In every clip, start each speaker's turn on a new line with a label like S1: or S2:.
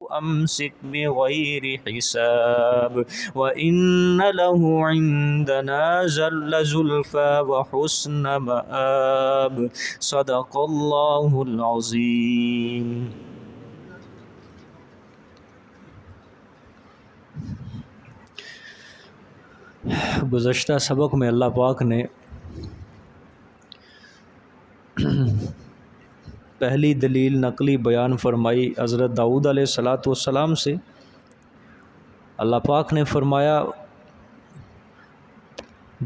S1: أمسك بغير حساب وإن له عندنا لزلفى وحسن مآب صدق اللہ العظیم۔ گزشتہ سبق میں اللہ پاک نے پہلی دلیل نقلی بیان فرمائی حضرت داؤد علیہ السلام سے۔ اللہ پاک نے فرمایا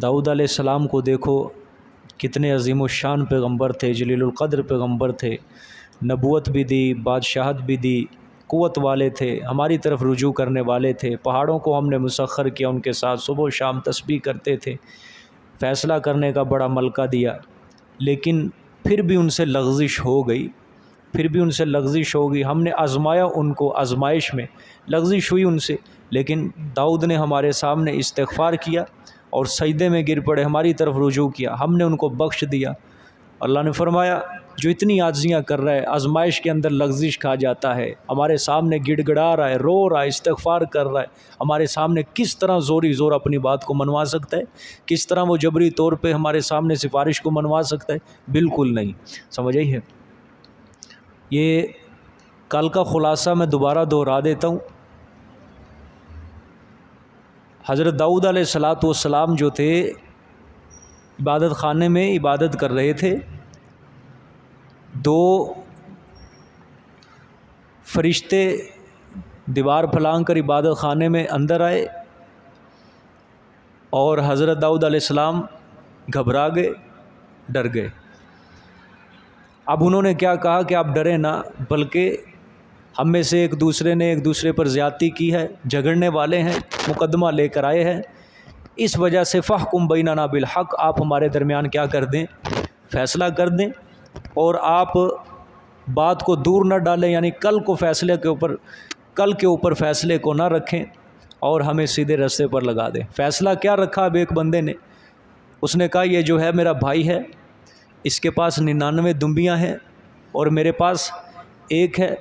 S1: داؤد علیہ السلام کو دیکھو کتنے عظیم الشان پیغمبر تھے، جلیل القدر پیغمبر تھے، نبوت بھی دی، بادشاہت بھی دی، قوت والے تھے، ہماری طرف رجوع کرنے والے تھے، پہاڑوں کو ہم نے مسخر کیا، ان کے ساتھ صبح و شام تسبیح کرتے تھے، فیصلہ کرنے کا بڑا ملکہ دیا، لیکن پھر بھی ان سے لغزش ہو گئی، ہم نے آزمایا ان کو، آزمائش میں لغزش ہوئی ان سے، لیکن داؤد نے ہمارے سامنے استغفار کیا اور سجدے میں گر پڑے، ہماری طرف رجوع کیا، ہم نے ان کو بخش دیا۔ اللہ نے فرمایا جو اتنی عاجزیاں کر رہا ہے، آزمائش کے اندر لغزش کھا جاتا ہے، ہمارے سامنے گڑ گڑا رہا ہے، رو رہا ہے، استغفار کر رہا ہے، ہمارے سامنے کس طرح زوری زور اپنی بات کو منوا سکتا ہے؟ کس طرح وہ جبری طور پہ ہمارے سامنے سفارش کو منوا سکتا ہے؟ بالکل نہیں۔ سمجھ آئی ہے؟ یہ کل کا خلاصہ میں دوبارہ دہرا دیتا ہوں۔ حضرت داؤد علیہ السلام جو تھے عبادت خانے میں عبادت کر رہے تھے، دو فرشتے دیوار پھلانگ کر عبادت خانے میں اندر آئے اور حضرت داؤد علیہ السلام گھبرا گئے، ڈر گئے۔ اب انہوں نے کیا کہا کہ آپ ڈریں نہ، بلکہ ہم میں سے ایک دوسرے پر زیادتی کی ہے، جھگڑنے والے ہیں، مقدمہ لے کر آئے ہیں، اس وجہ سے فاحکم بیننا بالحق، آپ ہمارے درمیان کیا کر دیں؟ فیصلہ کر دیں، اور آپ بات کو دور نہ ڈالیں، یعنی کل کے اوپر فیصلے کو نہ رکھیں اور ہمیں سیدھے راستے پر لگا دیں۔ فیصلہ کیا رکھا؟ اب ایک بندے نے، اس نے کہا یہ جو ہے میرا بھائی ہے، اس کے پاس 99 دمبیاں ہیں اور میرے پاس ایک ہے،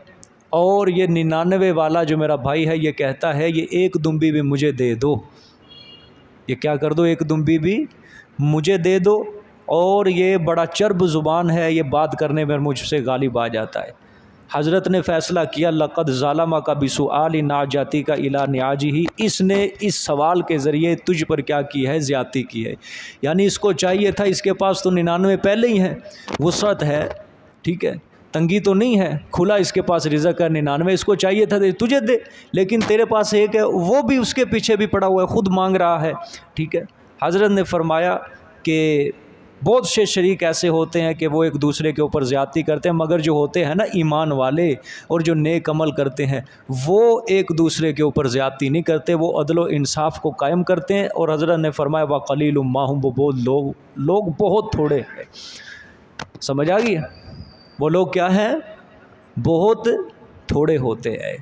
S1: اور یہ 99 والا جو میرا بھائی ہے یہ کہتا ہے یہ ایک دمبی بھی مجھے دے دو، یہ کیا کر دو؟ ایک دمبی بھی مجھے دے دو، اور یہ بڑا چرب زبان ہے، یہ بات کرنے میں مجھ سے غالب آ جاتا ہے۔ حضرت نے فیصلہ کیا لقد ظالمک بسؤال نعجتک الی نعاجہ، اس نے اس سوال کے ذریعے تجھ پر کیا کی ہے؟ زیادتی کی ہے، یعنی اس کو چاہیے تھا، اس کے پاس تو 99 پہلے ہی ہیں، وسعت ہے، ٹھیک ہے، تنگی تو نہیں ہے، کھلا اس کے پاس رزق ہے، 99 اس کو چاہیے تھا تجھے دے، لیکن تیرے پاس ایک ہے، وہ بھی اس کے پیچھے بھی پڑا ہوا ہے، خود مانگ رہا ہے، ٹھیک ہے۔ حضرت نے فرمایا کہ بہت سے شریک ایسے ہوتے ہیں کہ وہ ایک دوسرے کے اوپر زیادتی کرتے ہیں، مگر جو ہوتے ہیں نا ایمان والے اور جو نیک عمل کرتے ہیں وہ ایک دوسرے کے اوپر زیادتی نہیں کرتے، وہ عدل و انصاف کو قائم کرتے ہیں۔ اور حضرت نے فرمایا وَقَلِيلٌ مَّا هُمْ، وہ لوگ بہت تھوڑے ہیں۔ سمجھ آ گئی؟ وہ لوگ کیا ہیں؟ بہت تھوڑے ہوتے ہیں۔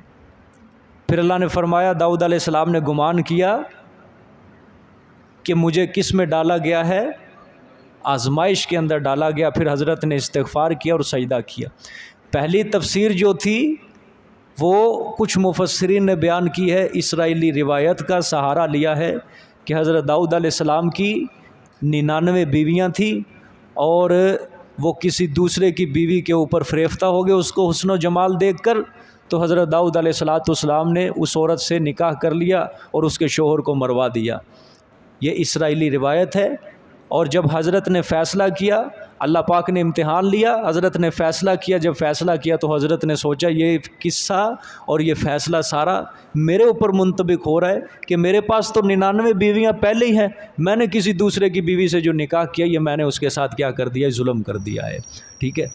S1: پھر اللہ نے فرمایا داؤد علیہ السلام نے گمان کیا کہ مجھے کس میں ڈالا گیا ہے؟ آزمائش کے اندر ڈالا گیا۔ پھر حضرت نے استغفار کیا اور سجدہ کیا۔ پہلی تفسیر جو تھی وہ کچھ مفسرین نے بیان کی ہے، اسرائیلی روایت کا سہارا لیا ہے کہ حضرت داؤد علیہ السلام کی 99 بیویاں تھیں اور وہ کسی دوسرے کی بیوی کے اوپر فریفتہ ہو گئے، اس کو حسن و جمال دیکھ کر، تو حضرت داؤد علیہ السلام نے اس عورت سے نکاح کر لیا اور اس کے شوہر کو مروا دیا۔ یہ اسرائیلی روایت ہے۔ اور جب حضرت نے فیصلہ کیا، اللہ پاک نے امتحان لیا، حضرت نے فیصلہ کیا، جب فیصلہ کیا تو حضرت نے سوچا یہ قصہ اور یہ فیصلہ سارا میرے اوپر منطبق ہو رہا ہے کہ میرے پاس تو 99 بیویاں پہلے ہی ہیں، میں نے کسی دوسرے کی بیوی سے جو نکاح کیا یہ میں نے اس کے ساتھ کیا کر دیا؟ ظلم کر دیا ہے، ٹھیک ہے۔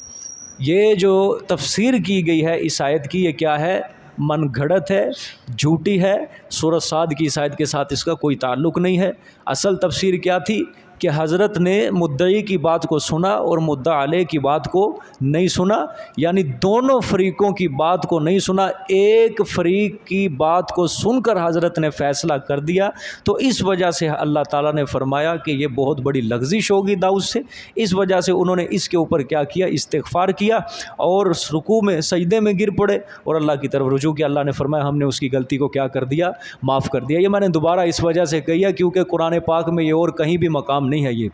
S1: یہ جو تفسیر کی گئی ہے اس آیت کی، یہ کیا ہے؟ من گھڑت ہے، جھوٹی ہے، سورۃ صاد کی اس آیت کے ساتھ اس کا کوئی تعلق نہیں ہے۔ اصل تفسیر کیا تھی کہ حضرت نے مدعی کی بات کو سنا اور مدعا علیہ کی بات کو نہیں سنا، یعنی دونوں فریقوں کی بات کو نہیں سنا، ایک فریق کی بات کو سن کر حضرت نے فیصلہ کر دیا۔ تو اس وجہ سے اللہ تعالیٰ نے فرمایا کہ یہ بہت بڑی لغزش ہوگی داؤد سے، اس وجہ سے انہوں نے اس کے اوپر کیا کیا، استغفار کیا اور رکوع میں سجدے میں گر پڑے اور اللہ کی طرف رجوع کیا۔ اللہ نے فرمایا ہم نے اس کی غلطی کو کیا کر دیا، معاف کر دیا۔ یہ میں نے دوبارہ اس وجہ سے کہی ہے کیونکہ قرآن پاک میں یہ اور کہیں بھی مقام نہیں ہے، یہ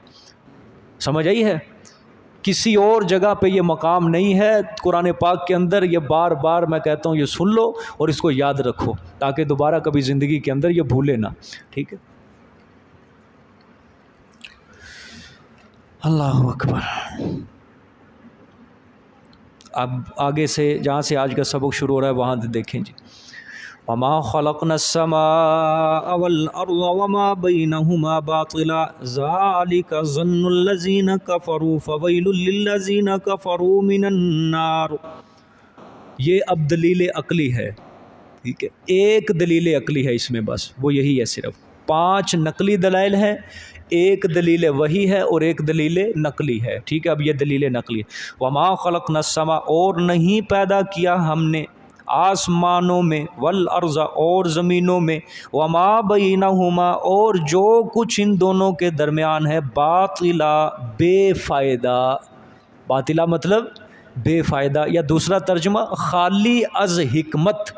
S1: سمجھ آئی ہے، کسی اور جگہ پہ یہ مقام نہیں ہے قرآن پاک کے اندر۔ یہ بار بار میں کہتا ہوں یہ سن لو اور اس کو یاد رکھو تاکہ دوبارہ کبھی زندگی کے اندر یہ بھولے نہ، ٹھیک ہے۔ اللہ اکبر۔ اب آگے سے جہاں سے آج کا سبق شروع ہو رہا ہے وہاں دیکھیں جی، وما خلقنا السماء والارض وما بينهما باطلا ذلك ظن الذين كفروا فويل للذين كفروا من النار۔ یہ اب دلیل عقلی ہے، ٹھیک ہے، ایک دلیل عقلی ہے اس میں، بس وہ یہی ہے، صرف 5 نقلی دلائل ہیں، ایک دلیل وحی ہے اور ایک دلیل نقلی ہے، ٹھیک ہے۔ اب یہ دلیل نقلی ہے، وما خلقنا السماء، اور نہیں پیدا کیا ہم نے آسمانوں میں، والارض اور زمینوں میں، وما بینہما اور جو کچھ ان دونوں کے درمیان ہے، باطلا بے فائدہ، باطلا مطلب بے فائدہ، یا دوسرا ترجمہ خالی از حکمت،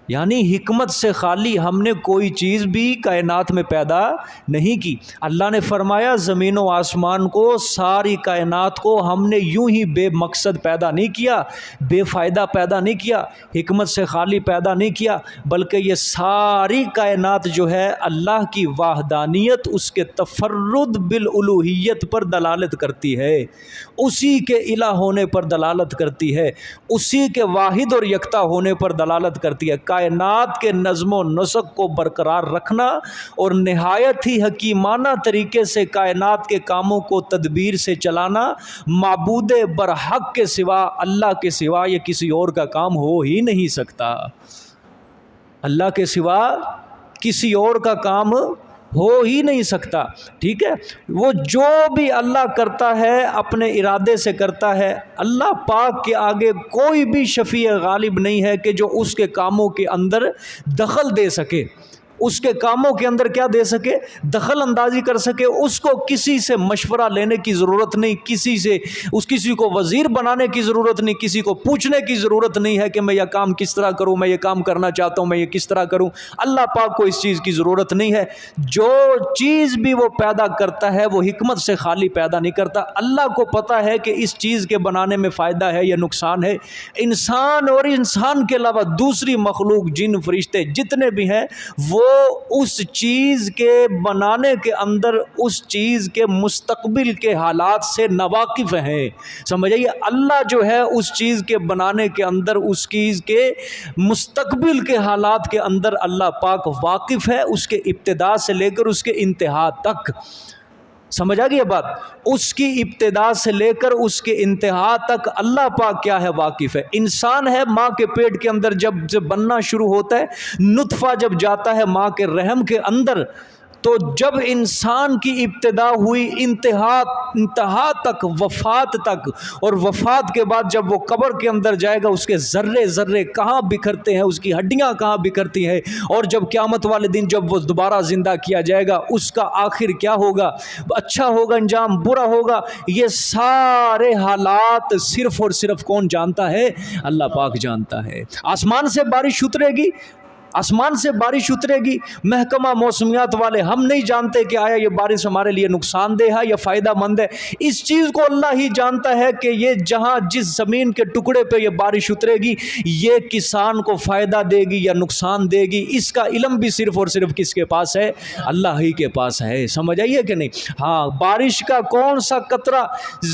S1: یعنی حکمت سے خالی ہم نے کوئی چیز بھی کائنات میں پیدا نہیں کی۔ اللہ نے فرمایا زمین و آسمان کو، ساری کائنات کو ہم نے یوں ہی بے مقصد پیدا نہیں کیا، بے فائدہ پیدا نہیں کیا، حکمت سے خالی پیدا نہیں کیا، بلکہ یہ ساری کائنات جو ہے اللہ کی وحدانیت، اس کے تفرد بالالوہیت پر دلالت کرتی ہے، اسی کے الہ ہونے پر دلالت کرتی ہے، اسی کے واحد اور یکتا ہونے پر دلالت کرتی ہے۔ کائنات کے نظم و نسق کو برقرار رکھنا اور نہایت ہی حکیمانہ طریقے سے کائنات کے کاموں کو تدبیر سے چلانا، معبود برحق کے سوا، اللہ کے سوا یہ کسی اور کا کام ہو ہی نہیں سکتا، اللہ کے سوا کسی اور کا کام ہو ہی نہیں سکتا، ٹھیک ہے۔ وہ جو بھی اللہ کرتا ہے اپنے ارادے سے کرتا ہے، اللہ پاک کے آگے کوئی بھی شفیع غالب نہیں ہے کہ جو اس کے کاموں کے اندر دخل دے سکے، اس کے کاموں کے اندر کیا دے سکے، دخل اندازی کر سکے۔ اس کو کسی سے مشورہ لینے کی ضرورت نہیں، کسی کو وزیر بنانے کی ضرورت نہیں، کسی کو پوچھنے کی ضرورت نہیں ہے کہ میں یہ کام کس طرح کروں، میں یہ کام کرنا چاہتا ہوں، میں یہ کس طرح کروں۔ اللہ پاک کو اس چیز کی ضرورت نہیں ہے، جو چیز بھی وہ پیدا کرتا ہے وہ حکمت سے خالی پیدا نہیں کرتا۔ اللہ کو پتہ ہے کہ اس چیز کے بنانے میں فائدہ ہے یا نقصان ہے۔ انسان اور انسان کے علاوہ دوسری مخلوق، جن فرشتے جتنے بھی ہیں، وہ اس چیز کے بنانے کے اندر اس چیز کے مستقبل کے حالات سے ناواقف ہیں، سمجھ آئیے۔ اللہ جو ہے اس چیز کے بنانے کے اندر، اس چیز کے مستقبل کے حالات کے اندر اللہ پاک واقف ہے، اس کے ابتدا سے لے کر اس کے انتہا تک، سمجھ آ گئی یہ بات، اس کی ابتدا سے لے کر اس کے انتہا تک اللہ پاک کیا ہے، واقف ہے۔ انسان ہے، ماں کے پیٹ کے اندر جب بننا شروع ہوتا ہے، نطفہ جب جاتا ہے ماں کے رحم کے اندر، تو جب انسان کی ابتدا ہوئی انتہا تک، وفات تک، اور وفات کے بعد جب وہ قبر کے اندر جائے گا، اس کے ذرے ذرے کہاں بکھرتے ہیں، اس کی ہڈیاں کہاں بکھرتی ہیں، اور جب قیامت والے دن جب وہ دوبارہ زندہ کیا جائے گا، اس کا آخر کیا ہوگا، اچھا ہوگا انجام، برا ہوگا، یہ سارے حالات صرف اور صرف کون جانتا ہے، اللہ پاک جانتا ہے۔ آسمان سے بارش اترے گی، آسمان سے بارش اترے گی، محکمہ موسمیات والے ہم نہیں جانتے کہ آیا یہ بارش ہمارے لیے نقصان دہ ہے یا فائدہ مند ہے، اس چیز کو اللہ ہی جانتا ہے کہ یہ جہاں جس زمین کے ٹکڑے پہ یہ بارش اترے گی، یہ کسان کو فائدہ دے گی یا نقصان دے گی، اس کا علم بھی صرف اور صرف کس کے پاس ہے، اللہ ہی کے پاس ہے، سمجھ آئیے کہ نہیں۔ ہاں، بارش کا کون سا قطرہ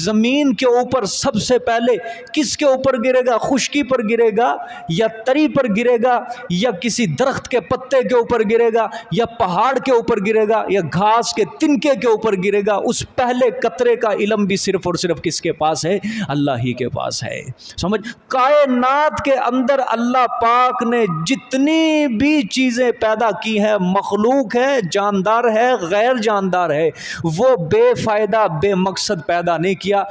S1: زمین کے اوپر سب سے پہلے کس کے اوپر گرے گا، خشکی پر گرے گا یا تری پر گرے گا یا کسی درخت کے پتے کے اوپر گرے گا یا پہاڑ کے اوپر گرے گا یا گھاس کے تنکے کے اوپر گرے گا، اس پہلے قطرے کا علم بھی صرف اور صرف کس کے پاس ہے؟ اللہ ہی کے پاس ہے۔ سمجھ، کائنات کے اندر اللہ پاک نے جتنی بھی چیزیں پیدا کی ہیں، مخلوق ہے، جاندار ہے، غیر جاندار ہے، وہ بے فائدہ بے مقصد پیدا نہیں کیا۔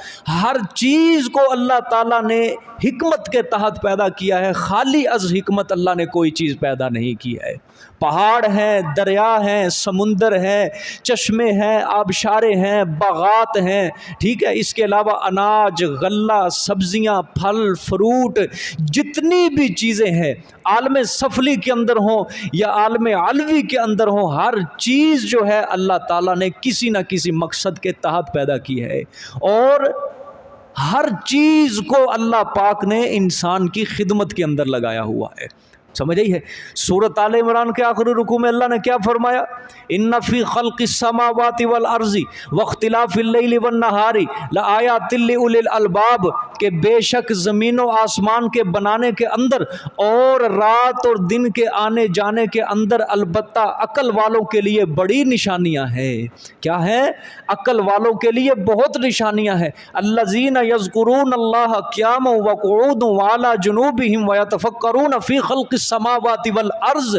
S1: ہر چیز کو اللہ تعالیٰ نے حکمت کے تحت پیدا کیا ہے، خالی از حکمت اللہ نے کوئی چیز پیدا نہیں کی ہے۔ پہاڑ ہیں، دریا ہیں، سمندر ہیں، چشمے ہیں، آبشارے ہیں، باغات ہیں، ٹھیک ہے، اس کے علاوہ اناج، غلہ، سبزیاں، پھل، فروٹ، جتنی بھی چیزیں ہیں عالم سفلی کے اندر ہوں یا عالم علوی کے اندر ہوں، ہر چیز جو ہے اللہ تعالیٰ نے کسی نہ کسی مقصد کے تحت پیدا کی ہے، اور ہر چیز کو اللہ پاک نے انسان کی خدمت کے اندر لگایا ہوا ہے۔ سمجھ آئی ہے؟ سورۃ آل عمران کے آخری رکوع میں اللہ نے کیا فرمایا؟ ان فی خلق السماوات والارض واختلاف اللیل والنہار لآیات لأولی الالباب، کہ بے شک زمین و آسمان کے بنانے کے اندر اور رات اور دن کے آنے جانے کے اندر البتہ عقل والوں کے لیے بڑی نشانیاں ہیں۔ کیا ہے؟ عقل والوں کے لیے بہت نشانیاں ہیں۔ الذین یذکرون اللہ قیاما وقعودا وعلی جنوبہم ویتفکرون فی خلق السماوات والارض،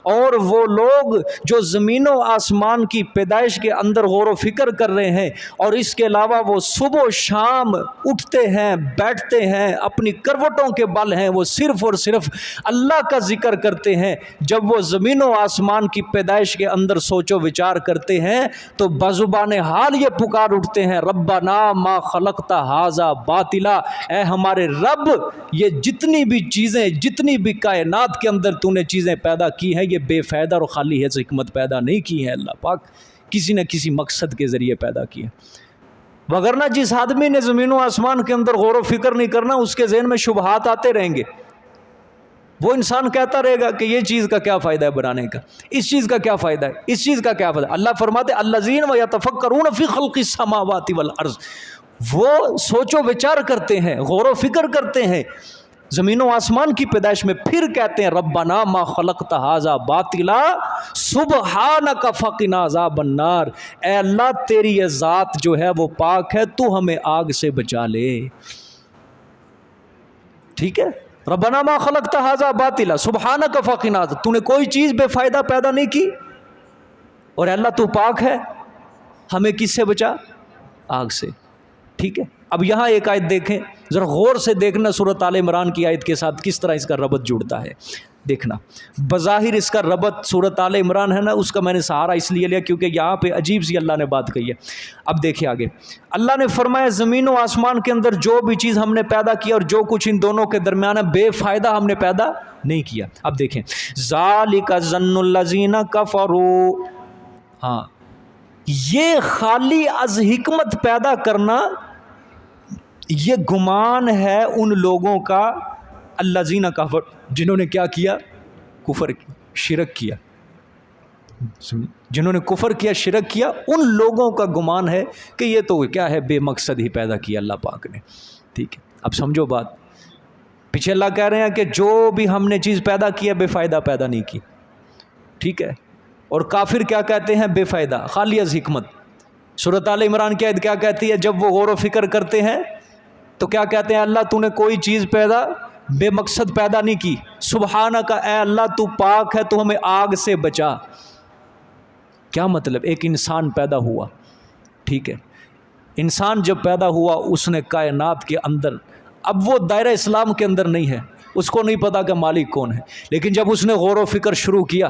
S1: اور وہ لوگ جو زمین و آسمان کی پیدائش کے اندر غور و فکر کر رہے ہیں، اور اس کے علاوہ وہ صبح و شام اٹھتے ہیں، بیٹھتے ہیں، اپنی کروٹوں کے بل ہیں، وہ صرف اور صرف اللہ کا ذکر کرتے ہیں۔ جب وہ زمین و آسمان کی پیدائش کے اندر سوچ و وچار کرتے ہیں تو بزبان حال یہ پکار اٹھتے ہیں، ربنا ما خلقت ھذا باطلا، اے ہمارے رب، یہ جتنی بھی چیزیں، جتنی بھی کائنات کے اندر تو نے چیزیں پیدا کی ہیں، یہ بے فائدہ اور خالی ہے حکمت پیدا نہیں کی ہے، اللہ پاک کسی نہ کسی مقصد کے ذریعے پیدا کی ہے۔ وگرنہ جس آدمی نے زمین و آسمان کے اندر غور و فکر نہیں کرنا، اس کے ذہن میں شبہات آتے رہیں گے، وہ انسان کہتا رہے گا کہ یہ چیز کا کیا فائدہ ہے بنانے کا، اس چیز کا کیا فائدہ ہے، اس چیز کا کیا فائدہ ہے۔ اللہ فرماتے الذین یتفکرون فی خلق السماوات والارض، وہ سوچ و وچار کرتے ہیں، غور و فکر کرتے ہیں زمین و آسمان کی پیدائش میں، پھر کہتے ہیں ربنا ما خلقت ھذا باطلا سبحانک فقنا عذاب النار، اے اللہ تیری یہ ذات جو ہے وہ پاک ہے، تو ہمیں آگ سے بچا لے۔ ٹھیک ہے، ربنا ما خلقت ھذا باطلا سبحانک فقنا، تو نے کوئی چیز بے فائدہ پیدا نہیں کی، اور اللہ تو پاک ہے، ہمیں کس سے بچا؟ آگ سے۔ ٹھیک ہے، اب یہاں ایک آیت دیکھیں، ذرا غور سے دیکھنا سورۃ آل عمران کی آیت کے ساتھ کس طرح اس کا ربط جڑتا ہے۔ دیکھنا، بظاہر اس کا ربط سورۃ آل عمران ہے نا، اس کا میں نے سہارا اس لیے لیا کیونکہ یہاں پہ عجیب سی اللہ نے بات کہی ہے۔ اب دیکھیں آگے، اللہ نے فرمایا زمین و آسمان کے اندر جو بھی چیز ہم نے پیدا کی اور جو کچھ ان دونوں کے درمیان ہے، بے فائدہ ہم نے پیدا نہیں کیا۔ اب دیکھیں، ذالک ظن الذین کفروا، ہاں، یہ خالی از حکمت پیدا کرنا، یہ گمان ہے ان لوگوں کا، الذین کفر، جنہوں نے کیا کیا؟ کفر کیا، شرک کیا، جنہوں نے کفر کیا، شرک کیا، ان لوگوں کا گمان ہے کہ یہ تو کیا ہے، بے مقصد ہی پیدا کیا اللہ پاک نے۔ ٹھیک ہے، اب سمجھو بات، پیچھے اللہ کہہ رہے ہیں کہ جو بھی ہم نے چیز پیدا کی ہے بے فائدہ پیدا نہیں کی، ٹھیک ہے، اور کافر کیا کہتے ہیں؟ بے فائدہ، خالی از حکمت۔ سورۃ آل عمران کی آیت کیا کہتی ہے؟ جب وہ غور و فکر کرتے ہیں تو کیا کہتے ہیں؟ اللہ تو نے کوئی چیز پیدا بے مقصد پیدا نہیں کی، سبحانک، اے اللہ تو پاک ہے، تو ہمیں آگ سے بچا۔ کیا مطلب؟ ایک انسان پیدا ہوا، ٹھیک ہے، انسان جب پیدا ہوا اس نے کائنات کے اندر، اب وہ دائرہ اسلام کے اندر نہیں ہے، اس کو نہیں پتا کہ مالک کون ہے، لیکن جب اس نے غور و فکر شروع کیا،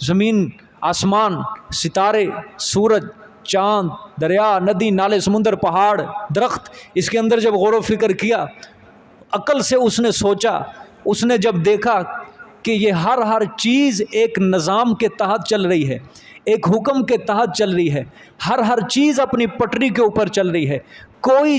S1: زمین، آسمان، ستارے، سورج، چاند، دریا، ندی، نالے، سمندر، پہاڑ، درخت، اس کے اندر جب غور و فکر کیا، عقل سے اس نے سوچا، اس نے جب دیکھا کہ یہ ہر چیز ایک نظام کے تحت چل رہی ہے، ایک حکم کے تحت چل رہی ہے، ہر چیز اپنی پٹری کے اوپر چل رہی ہے، کوئی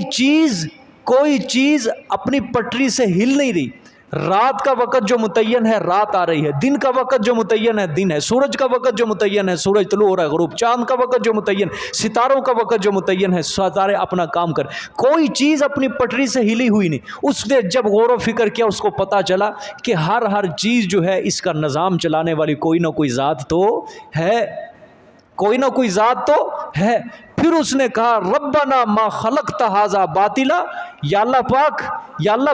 S1: چیز اپنی پٹری سے ہل نہیں رہی، رات کا وقت جو متعین ہے رات آ رہی ہے، دن کا وقت جو متعین ہے دن ہے، سورج کا وقت جو متعین ہے سورج طلوع ہو رہا ہے غروب، چاند کا وقت جو متعین، ستاروں کا وقت جو متعین ہے، ستارے اپنا کام کر، کوئی چیز اپنی پٹری سے ہلی ہوئی نہیں۔ اس نے جب غور و فکر کیا اس کو پتا چلا کہ ہر چیز جو ہے اس کا نظام چلانے والی کوئی نہ کوئی ذات تو ہے، کوئی نہ کوئی ذات تو ہے۔ پھر اس نے کہا ربنا ما خلقت ھذا باطلا، یا اللہ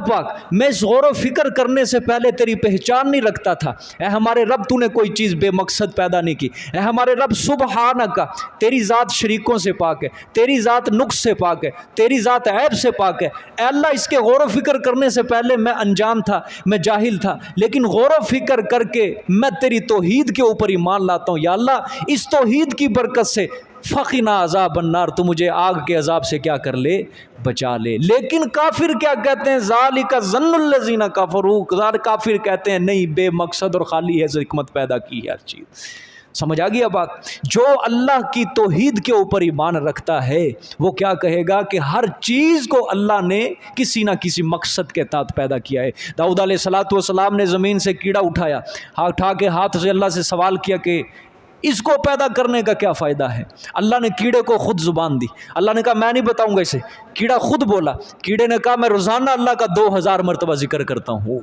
S1: پاک میں اس غور و فکر کرنے سے پہلے تیری پہچان نہیں رکھتا تھا، اے ہمارے رب تو نے کوئی چیز بے مقصد پیدا نہیں کی، اے ہمارے رب سبحانک، تیری ذات شریکوں سے پاک ہے، تیری ذات نقص سے پاک ہے، تیری ذات عیب سے پاک ہے، اے اللہ اس کے غور و فکر کرنے سے پہلے میں انجان تھا، میں جاہل تھا، لیکن غور و فکر کر کے میں تیری توحید کے اوپر ایمان لاتا ہوں، یا اللہ اس توحید کی برکت سے فقنا عذاب النار، تو مجھے آگ کے عذاب سے کیا کر لے، بچا لے۔ لیکن کافر کیا کہتے ہیں، ذالک ظن الذین کفروا، کافر کہتے ہیں نہیں بے مقصد اور خالی ہے حکمت پیدا کی ہے ہر چیز۔ سمجھ آ گیا بات؟ جو اللہ کی توحید کے اوپر ایمان رکھتا ہے وہ کیا کہے گا کہ ہر چیز کو اللہ نے کسی نہ کسی مقصد کے تحت پیدا کیا ہے۔ داؤد علیہ السلام نے زمین سے کیڑا اٹھا کے ہاتھ سے اللہ سے سوال کیا کہ اس کو پیدا کرنے کا کیا فائدہ ہے؟ اللہ نے کیڑے کو خود زبان دی، اللہ نے کہا میں نہیں بتاؤں گا اسے، کیڑا خود بولا، کیڑے نے کہا میں روزانہ اللہ کا 2000 مرتبہ ذکر کرتا ہوں،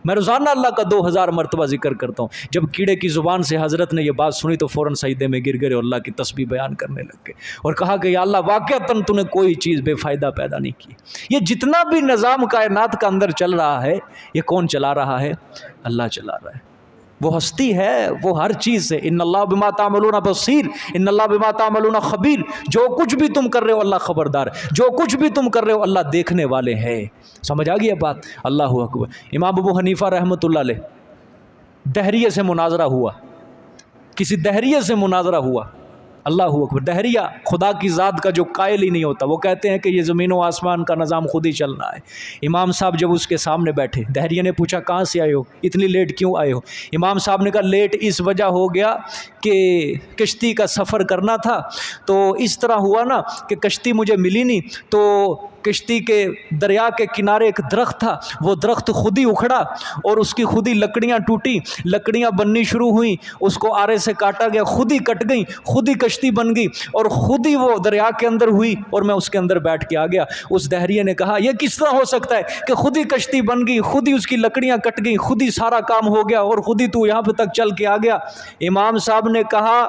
S1: میں روزانہ اللہ کا 2000 مرتبہ ذکر کرتا ہوں۔ جب کیڑے کی زبان سے حضرت نے یہ بات سنی تو فوراً سجدے میں گر گئے اور اللہ کی تسبیح بیان کرنے لگ گئے اور کہا کہ یا اللہ واقعتاً تو نے کوئی چیز بے فائدہ پیدا نہیں کی۔ یہ جتنا بھی نظام کائنات کا اندر چل رہا ہے یہ کون چلا رہا ہے؟ اللہ چلا رہا ہے، وہ ہستی ہے، وہ ہر چیز سے، ان اللہ بما تعملون بصیر، ان اللہ بما تعملون خبیر، جو کچھ بھی تم کر رہے ہو اللہ خبردار، جو کچھ بھی تم کر رہے ہو اللہ دیکھنے والے ہیں۔ سمجھ آ گئی بات؟ اللہ اکبر۔ امام ابو حنیفہ رحمۃ اللہ علیہ دہریے سے مناظرہ ہوا، کسی دہریے سے مناظرہ ہوا، اللہ اکبر۔ دہریہ خدا کی ذات کا جو قائل ہی نہیں ہوتا، وہ کہتے ہیں کہ یہ زمین و آسمان کا نظام خود ہی چل رہا ہے۔ امام صاحب جب اس کے سامنے بیٹھے، دہریہ نے پوچھا کہاں سے آئے ہو، اتنی لیٹ کیوں آئے ہو؟ امام صاحب نے کہا لیٹ اس وجہ ہو گیا کہ کشتی کا سفر کرنا تھا، تو اس طرح ہوا نا کہ کشتی مجھے ملی نہیں، تو کشتی کے دریا کے کنارے ایک درخت تھا، وہ درخت خود ہی اکھڑا اور اس کی خود ہی لکڑیاں ٹوٹی، لکڑیاں بننی شروع ہوئیں، اس کو آرے سے کاٹا گیا، خود ہی کٹ گئیں، خود ہی کشتی بن گئی اور خود ہی وہ دریا کے اندر ہوئی اور میں اس کے اندر بیٹھ کے آ گیا۔ اس دہریے نے کہا یہ کس طرح ہو سکتا ہے کہ خود ہی کشتی بن گئی، خود ہی اس کی لکڑیاں کٹ گئیں، خود ہی سارا کام ہو گیا اور خود ہی تو یہاں پہ تک چل کے آ گیا؟ امام صاحب نے کہا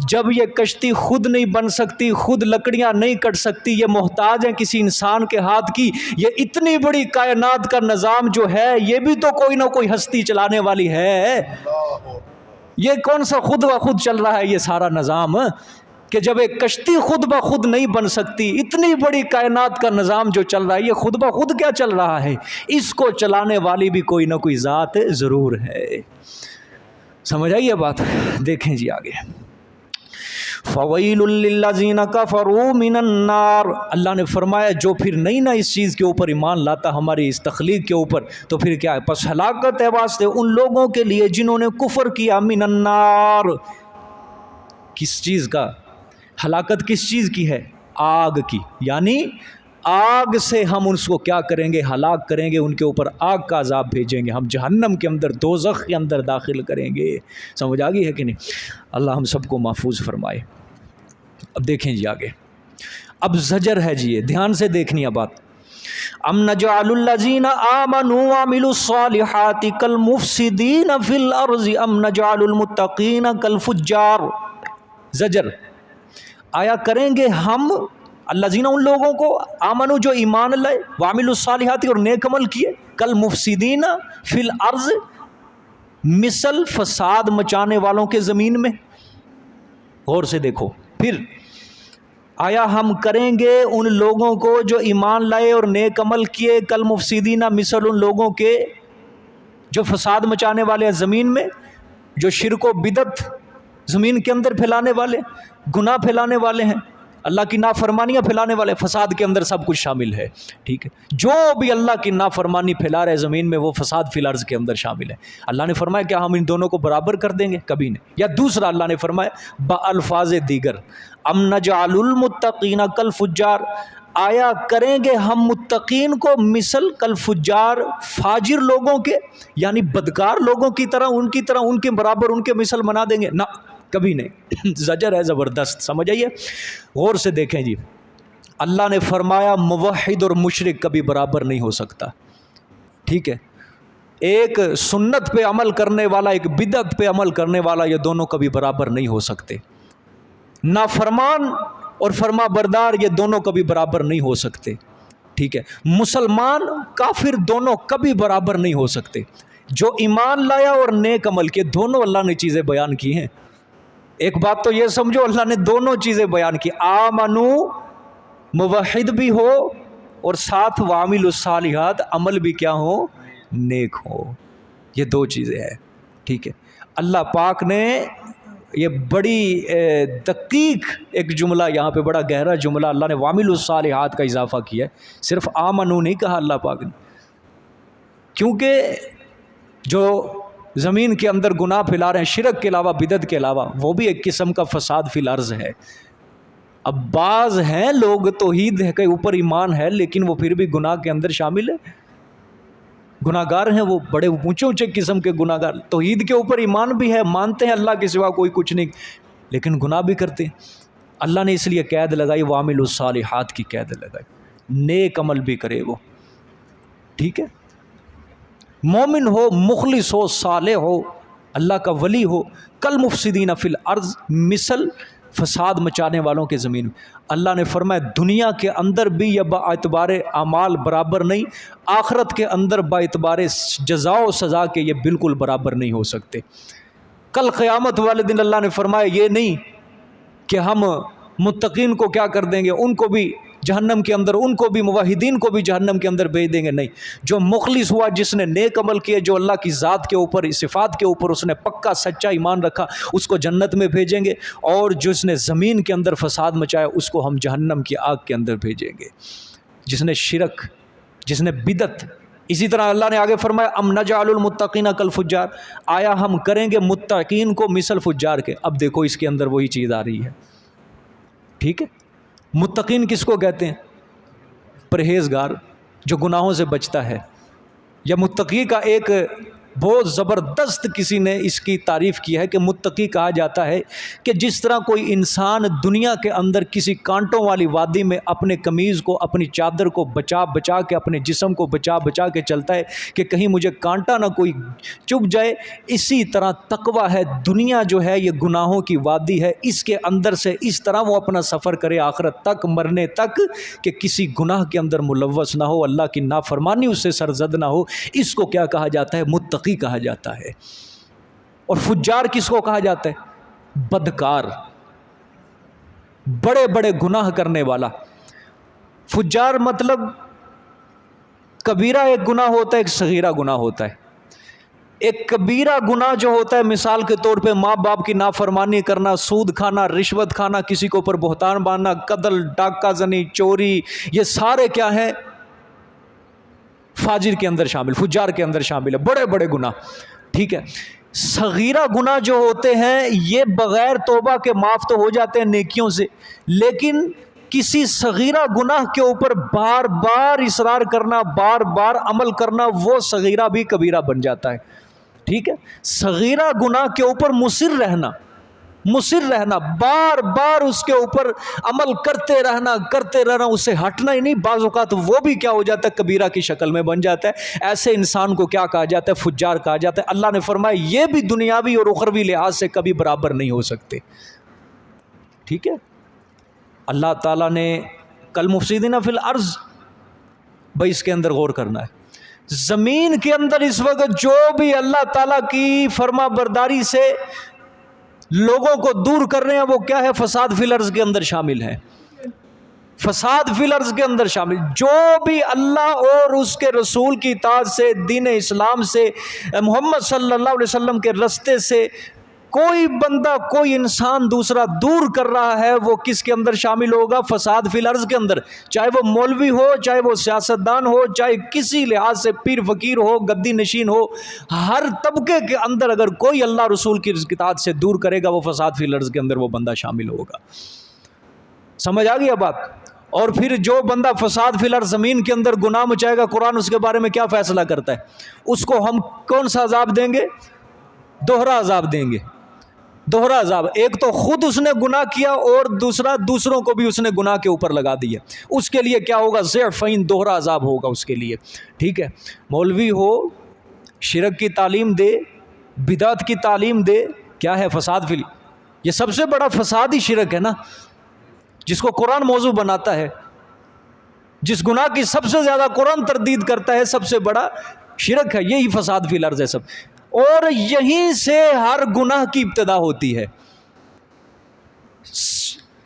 S1: جب یہ کشتی خود نہیں بن سکتی، خود لکڑیاں نہیں کٹ سکتی، یہ محتاج ہیں کسی انسان کے ہاتھ کی، یہ اتنی بڑی کائنات کا نظام جو ہے یہ بھی تو کوئی نہ کوئی ہستی چلانے والی ہے، یہ کون سا خود بخود چل رہا ہے یہ سارا نظام؟ کہ جب ایک کشتی خود بخود نہیں بن سکتی، اتنی بڑی کائنات کا نظام جو چل رہا ہے یہ خود بخود کیا چل رہا ہے؟ اس کو چلانے والی بھی کوئی نہ کوئی ذات ضرور ہے۔ سمجھ آئی یہ بات؟ دیکھیں جی آگے، فَوَيْلٌ لِّلَّذِينَ كَفَرُوا مِنَ النَّارِ، اللہ نے فرمایا جو پھر نہیں نہ اس چیز کے اوپر ایمان لاتا ہماری اس تخلیق کے اوپر تو پھر کیا ہے؟ پس ہلاکت ہے واسطے ان لوگوں کے لیے جنہوں نے کفر کیا، من النار، کس چیز کا؟ ہلاکت کس چیز کی ہے؟ آگ کی، یعنی آگ سے ہم اس کو کیا کریں گے؟ ہلاک کریں گے، ان کے اوپر آگ کا عذاب بھیجیں گے، ہم جہنم کے اندر دوزخ کے اندر داخل کریں گے۔ سمجھ آ گئی ہے کہ نہیں؟ اللہ ہم سب کو محفوظ فرمائے۔ اب دیکھیں جی آگے، اب زجر ہے جی، یہ دھیان سے دیکھنی ہے بات۔ ام نجعل الذین آمنوا وعملوا الصالحات کالمفسدین فی الارض ام نجعل المتقین کالفجار۔ زجر، آیا کریں گے ہم الذین ان لوگوں کو آمنوا جو ایمان لائے، وعملوا الصالحات اور نیک عمل کیے، کالمفسدین فی الارض مثل فساد مچانے والوں کے زمین میں۔ غور سے دیکھو، پھر آیا ہم کریں گے ان لوگوں کو جو ایمان لائے اور نیک عمل کیے، کالمفسدین مثل ان لوگوں کے جو فساد مچانے والے ہیں زمین میں، جو شرک و بدعت زمین کے اندر پھیلانے والے، گناہ پھیلانے والے ہیں، اللہ کی نافرمانیاں پھیلانے والے، فساد کے اندر سب کچھ شامل ہے، ٹھیک ہے، جو بھی اللہ کی نافرمانی پھیلا رہے زمین میں وہ فساد فی الارض کے اندر شامل ہے۔ اللہ نے فرمایا کیا ہم ان دونوں کو برابر کر دیں گے؟ کبھی نہیں۔ یا دوسرا اللہ نے فرمایا بالفاظ دیگر، ام نجعل المتقین کالفجار، آیا کریں گے ہم متقین کو مثل کالفجار، فاجر لوگوں کے، یعنی بدکار لوگوں کی طرح، ان کے برابر، ان کے مثل بنا دیں گے؟ نہ، کبھی نہیں۔ زجر ہے زبردست، سمجھ آئیے؟ غور سے دیکھیں جی، اللہ نے فرمایا موحد اور مشرک کبھی برابر نہیں ہو سکتا، ٹھیک ہے، ایک سنت پہ عمل کرنے والا، ایک بدعت پہ عمل کرنے والا، یہ دونوں کبھی برابر نہیں ہو سکتے۔ نافرمان اور فرما بردار یہ دونوں کبھی برابر نہیں ہو سکتے، ٹھیک ہے، مسلمان کافر دونوں کبھی برابر نہیں ہو سکتے۔ جو ایمان لایا اور نیک عمل کیے، دونوں اللہ نے چیزیں بیان کی ہیں۔ ایک بات تو یہ سمجھو، اللہ نے دونوں چیزیں بیان کی، آمنو موحد بھی ہو اور ساتھ وعامل الصالحات عمل بھی کیا ہو؟ نیک ہو، یہ دو چیزیں ہیں، ٹھیک ہے۔ اللہ پاک نے یہ بڑی دقیق ایک جملہ یہاں پہ، بڑا گہرا جملہ، اللہ نے وعامل الصالحات کا اضافہ کیا ہے، صرف آمنو نہیں کہا اللہ پاک نے، کیونکہ جو زمین کے اندر گناہ پھیلا رہے ہیں شرک کے علاوہ، بدعت کے علاوہ، وہ بھی ایک قسم کا فساد فی الارض ہے۔ اب بعض ہیں لوگ توحید کے اوپر ایمان ہے لیکن وہ پھر بھی گناہ کے اندر شامل ہے، گناہ گار ہیں، وہ بڑے اونچے اونچے قسم کے گناہ گار، توحید کے اوپر ایمان بھی ہے، مانتے ہیں اللہ کے سوا کوئی کچھ نہیں، لیکن گناہ بھی کرتے ہیں۔ اللہ نے اس لیے قید لگائی، وعامل الصالحات کی قید لگائی، نیک عمل بھی کرے وہ، ٹھیک ہے، مومن ہو، مخلص ہو، صالح ہو، اللہ کا ولی ہو، کل مفسدین فی الارض، مثل فساد مچانے والوں کے زمین میں۔ اللہ نے فرمایا دنیا کے اندر بھی یہ با اعتبار اعمال برابر نہیں، آخرت کے اندر با اعتبار جزا و سزا کے یہ بالکل برابر نہیں ہو سکتے۔ کل قیامت والے دن اللہ نے فرمایا یہ نہیں کہ ہم متقین کو کیا کر دیں گے، ان کو بھی جہنم کے اندر، ان کو بھی، موحدین کو بھی جہنم کے اندر بھیج دیں گے، نہیں، جو مخلص ہوا، جس نے نیک عمل کیے، جو اللہ کی ذات کے اوپر، صفات کے اوپر اس نے پکا سچا ایمان رکھا، اس کو جنت میں بھیجیں گے، اور جس نے زمین کے اندر فساد مچایا اس کو ہم جہنم کی آگ کے اندر بھیجیں گے، جس نے شرک، جس نے بدعت۔ اسی طرح اللہ نے آگے فرمایا ام نجعل المتقین کالفجار، آیا ہم کریں گے متقین کو مثل فجار کے۔ اب دیکھو اس کے اندر وہی چیز آ رہی ہے، ٹھیک ہے، متقین کس کو کہتے ہیں؟ پرہیزگار، جو گناہوں سے بچتا ہے۔ یا متقی کا ایک بہت زبردست کسی نے اس کی تعریف کی ہے کہ متقی کہا جاتا ہے کہ جس طرح کوئی انسان دنیا کے اندر کسی کانٹوں والی وادی میں اپنے قمیض کو، اپنی چادر کو بچا بچا کے، اپنے جسم کو بچا بچا کے چلتا ہے کہ کہیں مجھے کانٹا نہ کوئی چبھ جائے، اسی طرح تقویٰ ہے، دنیا جو ہے یہ گناہوں کی وادی ہے، اس کے اندر سے اس طرح وہ اپنا سفر کرے آخرت تک، مرنے تک، کہ کسی گناہ کے اندر ملوث نہ ہو، اللہ کی نافرمانی اس سے سرزد نہ ہو۔ اس کو کیا کہا جاتا ہے؟ متقی کہا جاتا ہے۔ اور فجار کس کو کہا جاتا ہے؟ بدکار، بڑے بڑے گناہ کرنے والا۔ فجار مطلب کبیرہ ایک گناہ ہوتا ہے، ایک صغیرہ گناہ ہوتا ہے۔ ایک کبیرہ گناہ جو ہوتا ہے، مثال کے طور پہ ماں باپ کی نافرمانی کرنا، سود کھانا، رشوت کھانا، کسی کے اوپر بہتان باندھنا، قتل، ڈاکہ زنی، چوری، یہ سارے کیا ہیں؟ فاجر کے اندر شامل، فجار کے اندر شامل ہے، بڑے بڑے گناہ، ٹھیک ہے۔ صغیرہ گناہ جو ہوتے ہیں یہ بغیر توبہ کے معاف تو ہو جاتے ہیں نیکیوں سے، لیکن کسی صغیرہ گناہ کے اوپر بار بار اصرار کرنا، بار بار عمل کرنا، وہ صغیرہ بھی کبیرہ بن جاتا ہے، ٹھیک ہے۔ صغیرہ گناہ کے اوپر مصر رہنا، بار بار اس کے اوپر عمل کرتے رہنا، اس سے ہٹنا ہی نہیں، بعض اوقات وہ بھی کیا ہو جاتا ہے؟ کبیرہ کی شکل میں بن جاتا ہے۔ ایسے انسان کو کیا کہا جاتا ہے؟ فجار کہا جاتا ہے۔ اللہ نے فرمایا یہ بھی دنیاوی اور اخروی لحاظ سے کبھی برابر نہیں ہو سکتے، ٹھیک ہے۔ اللہ تعالیٰ نے کل مفسدین فی الارض، بھائی اس کے اندر غور کرنا ہے۔ زمین کے اندر اس وقت جو بھی اللہ تعالیٰ کی فرما برداری سے لوگوں کو دور کر رہے ہیں وہ کیا ہے؟ فساد فی الارض کے اندر شامل ہے، فساد فی الارض کے اندر شامل۔ جو بھی اللہ اور اس کے رسول کی اطاعت سے، دین اسلام سے، محمد صلی اللہ علیہ وسلم کے رستے سے کوئی بندہ کوئی انسان دوسرا دور کر رہا ہے وہ کس کے اندر شامل ہوگا؟ فساد فی الارض کے اندر، چاہے وہ مولوی ہو، چاہے وہ سیاستدان ہو، چاہے کسی لحاظ سے پیر فقیر ہو، گدی نشین ہو، ہر طبقے کے اندر اگر کوئی اللہ رسول کی اطاعت سے دور کرے گا وہ فساد فی الارض کے اندر وہ بندہ شامل ہوگا۔ سمجھ آ گئی اب بات؟ اور پھر جو بندہ فساد فی الارض زمین کے اندر گناہ مچائے گا، قرآن اس کے بارے میں کیا فیصلہ کرتا ہے؟ اس کو ہم کون سا عذاب دیں گے؟ دوہرا عذاب دیں گے، دوہرا عذاب۔ ایک تو خود اس نے گناہ کیا اور دوسرا دوسروں کو بھی اس نے گناہ کے اوپر لگا دیا، اس کے لیے کیا ہوگا؟ ضعفین، دوہرا عذاب ہوگا اس کے لیے، ٹھیک ہے؟ مولوی ہو، شرک کی تعلیم دے، بدعت کی تعلیم دے، کیا ہے؟ فساد فی یہ سب سے بڑا فساد ہی شرک ہے نا، جس کو قرآن موضوع بناتا ہے، جس گناہ کی سب سے زیادہ قرآن تردید کرتا ہے، سب سے بڑا شرک ہے، یہی فساد فی الارض ہے سب، اور یہیں سے ہر گناہ کی ابتدا ہوتی ہے۔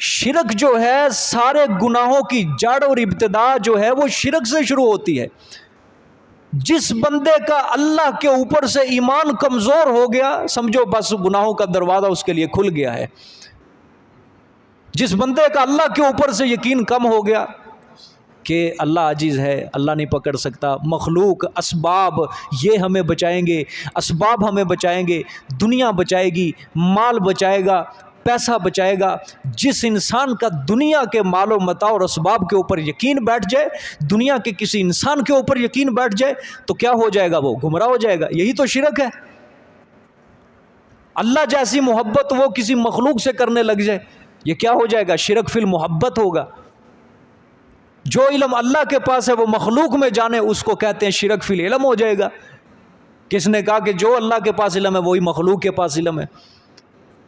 S1: شرک جو ہے سارے گناہوں کی جڑ اور ابتدا جو ہے وہ شرک سے شروع ہوتی ہے۔ جس بندے کا اللہ کے اوپر سے ایمان کمزور ہو گیا، سمجھو بس گناہوں کا دروازہ اس کے لیے کھل گیا ہے۔ جس بندے کا اللہ کے اوپر سے یقین کم ہو گیا کہ اللہ عاجز ہے، اللہ نہیں پکڑ سکتا، مخلوق، اسباب یہ ہمیں بچائیں گے، اسباب ہمیں بچائیں گے، دنیا بچائے گی، مال بچائے گا، پیسہ بچائے گا۔ جس انسان کا دنیا کے مال و متاع اور اسباب کے اوپر یقین بیٹھ جائے، دنیا کے کسی انسان کے اوپر یقین بیٹھ جائے تو کیا ہو جائے گا؟ وہ گمراہ ہو جائے گا۔ یہی تو شرک ہے۔ اللہ جیسی محبت وہ کسی مخلوق سے کرنے لگ جائے، یہ کیا ہو جائے گا؟ شرک فی المحبت ہوگا۔ جو علم اللہ کے پاس ہے وہ مخلوق میں جانے، اس کو کہتے ہیں شرک فی العلم ہو جائے گا۔ کس نے کہا کہ جو اللہ کے پاس علم ہے وہی مخلوق کے پاس علم ہے؟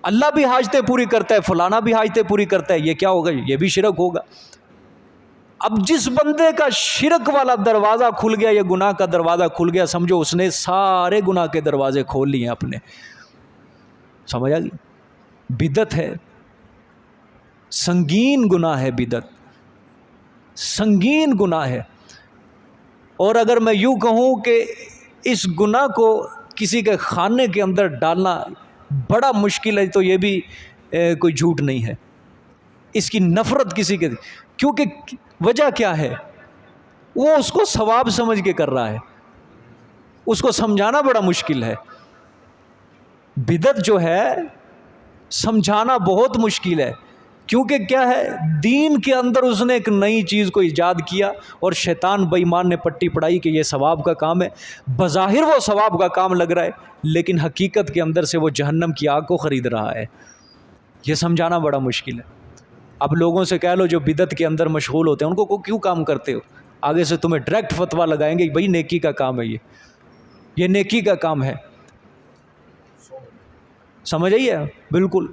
S1: اللہ بھی حاجتیں پوری کرتا ہے، فلانا بھی حاجتیں پوری کرتا ہے، یہ کیا ہوگا؟ یہ بھی شرک ہوگا۔ اب جس بندے کا شرک والا دروازہ کھل گیا، یہ گناہ کا دروازہ کھل گیا، سمجھو اس نے سارے گناہ کے دروازے کھول لیے اپنے۔ سمجھ آ گئی؟ بدعت ہے، سنگین گناہ ہے بدعت، سنگین گناہ ہے۔ اور اگر میں یوں کہوں کہ اس گناہ کو کسی کے خانے کے اندر ڈالنا بڑا مشکل ہے تو یہ بھی کوئی جھوٹ نہیں ہے۔ اس کی نفرت کسی کے، کیونکہ وجہ کیا ہے؟ وہ اس کو ثواب سمجھ کے کر رہا ہے، اس کو سمجھانا بڑا مشکل ہے۔ بدعت جو ہے سمجھانا بہت مشکل ہے، کیونکہ کیا ہے؟ دین کے اندر اس نے ایک نئی چیز کو ایجاد کیا اور شیطان بے ایمان نے پٹی پڑھائی کہ یہ ثواب کا کام ہے۔ بظاہر وہ ثواب کا کام لگ رہا ہے لیکن حقیقت کے اندر سے وہ جہنم کی آگ کو خرید رہا ہے۔ یہ سمجھانا بڑا مشکل ہے۔ اب لوگوں سے کہہ لو جو بدعت کے اندر مشغول ہوتے ہیں ان کو کیوں کام کرتے ہو؟ آگے سے تمہیں ڈائریکٹ فتویٰ لگائیں گے بھائی نیکی کا کام ہے، یہ نیکی کا کام ہے۔ سمجھ آئیے؟ بالکل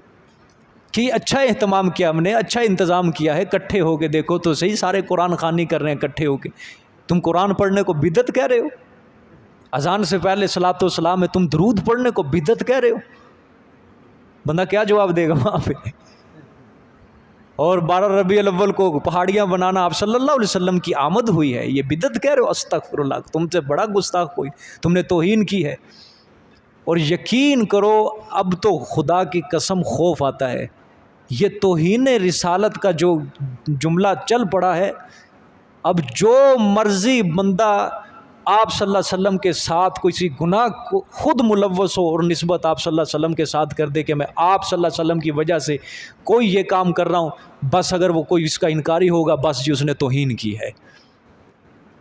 S1: کہ اچھا اہتمام کیا ہم نے، اچھا انتظام کیا ہے، کٹھے ہو کے دیکھو تو صحیح، سارے قرآن خوانی کر رہے ہیں کٹھے ہو کے، تم قرآن پڑھنے کو بدعت کہہ رہے ہو؟ اذان سے پہلے صلاۃ و سلام ہے، تم درود پڑھنے کو بدعت کہہ رہے ہو؟ بندہ کیا جواب دے گا وہاں پہ؟ اور 12 ربیع الاول کو پہاڑیاں بنانا، آپ صلی اللہ علیہ وسلم کی آمد ہوئی ہے، یہ بدعت کہہ رہے ہو؟ استغفر اللہ، تم سے بڑا گستاخ کوئی، تم نے توہین کی ہے۔ اور یقین کرو اب تو خدا کی قسم خوف آتا ہے، یہ توہین رسالت کا جو جملہ چل پڑا ہے، اب جو مرضی بندہ آپ صلی اللہ علیہ وسلم کے ساتھ کسی گناہ کو خود ملوث ہو اور نسبت آپ صلی اللہ علیہ وسلم کے ساتھ کر دے کہ میں آپ صلی اللہ علیہ وسلم کی وجہ سے کوئی یہ کام کر رہا ہوں، بس اگر وہ کوئی اس کا انکاری ہوگا بس جی اس نے توہین کی ہے،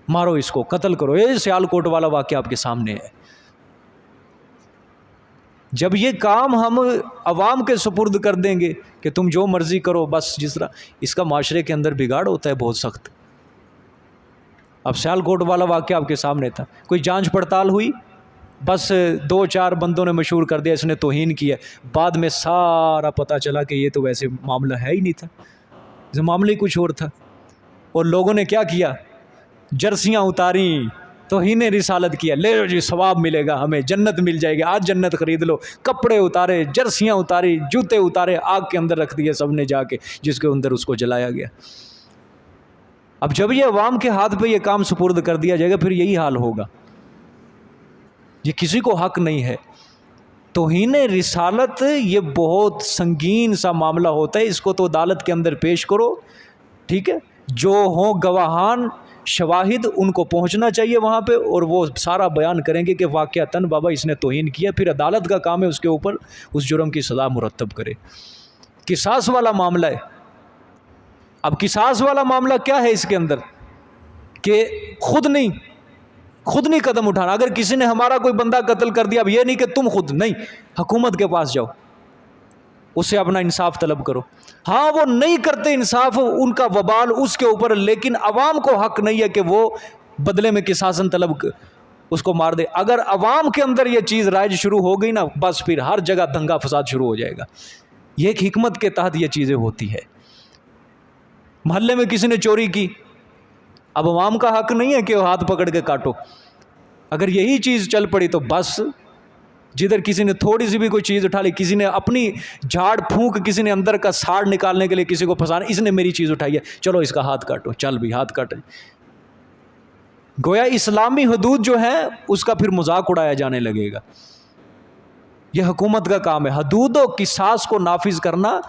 S1: مارو اس کو، قتل کرو۔ یہ سیال کوٹ والا واقعہ آپ کے سامنے ہے۔ جب یہ کام ہم عوام کے سپرد کر دیں گے کہ تم جو مرضی کرو، بس جس طرح اس کا معاشرے کے اندر بگاڑ ہوتا ہے بہت سخت۔ اب سیال کوٹ والا واقعہ آپ کے سامنے تھا، کوئی جانچ پڑتال ہوئی، بس 2-4 بندوں نے مشہور کر دیا اس نے توہین کیا، بعد میں سارا پتہ چلا کہ یہ تو ویسے معاملہ ہے ہی نہیں تھا، یہ معاملہ ہی کچھ اور تھا۔ اور لوگوں نے کیا کیا؟ جرسیاں اتاریں، توہین رسالت کیا، لے لو جی ثواب ملے گا ہمیں، جنت مل جائے گی، آج جنت خرید لو، کپڑے اتارے، جرسیاں اتاری، جوتے اتارے، آگ کے اندر رکھ دیے سب نے جا کے، جس کے اندر اس کو جلایا گیا۔ اب جب یہ عوام کے ہاتھ پہ یہ کام سپرد کر دیا جائے گا پھر یہی حال ہوگا، یہ کسی کو حق نہیں ہے۔ توہین رسالت یہ بہت سنگین سا معاملہ ہوتا ہے، اس کو تو عدالت کے اندر پیش کرو، ٹھیک ہے، جو ہوں گواہان شواہد ان کو پہنچنا چاہیے وہاں پہ، اور وہ سارا بیان کریں گے کہ واقعتاً بابا اس نے توہین کیا، پھر عدالت کا کام ہے اس کے اوپر اس جرم کی سزا مرتب کرے۔ قصاص والا معاملہ ہے۔ اب قصاص والا معاملہ کیا ہے اس کے اندر کہ خود نہیں قدم اٹھانا۔ اگر کسی نے ہمارا کوئی بندہ قتل کر دیا، اب یہ نہیں کہ تم خود نہیں، حکومت کے پاس جاؤ، اس سے اپنا انصاف طلب کرو۔ ہاں وہ نہیں کرتے انصاف، ان کا وبال اس کے اوپر، لیکن عوام کو حق نہیں ہے کہ وہ بدلے میں قصاصاً طلب اس کو مار دے۔ اگر عوام کے اندر یہ چیز رائج شروع ہو گئی نا، بس پھر ہر جگہ دنگا فساد شروع ہو جائے گا۔ یہ ایک حکمت کے تحت یہ چیزیں ہوتی ہے۔ محلے میں کسی نے چوری کی، اب عوام کا حق نہیں ہے کہ وہ ہاتھ پکڑ کے کاٹو۔ اگر یہی چیز چل پڑی تو بس جدھر کسی نے تھوڑی سی بھی کوئی چیز اٹھا لی، کسی نے اپنی جھاڑ پھونک، کسی نے اندر کا ساڑ نکالنے کے لیے کسی کو پھنسانا، اس نے میری چیز اٹھائی ہے، چلو اس کا ہاتھ کاٹو، چل بھی ہاتھ کاٹ۔ گویا اسلامی حدود جو ہے اس کا پھر مذاق اڑایا جانے لگے گا۔ یہ حکومت کا کام ہے، حدود و قصاص کو نافذ کرنا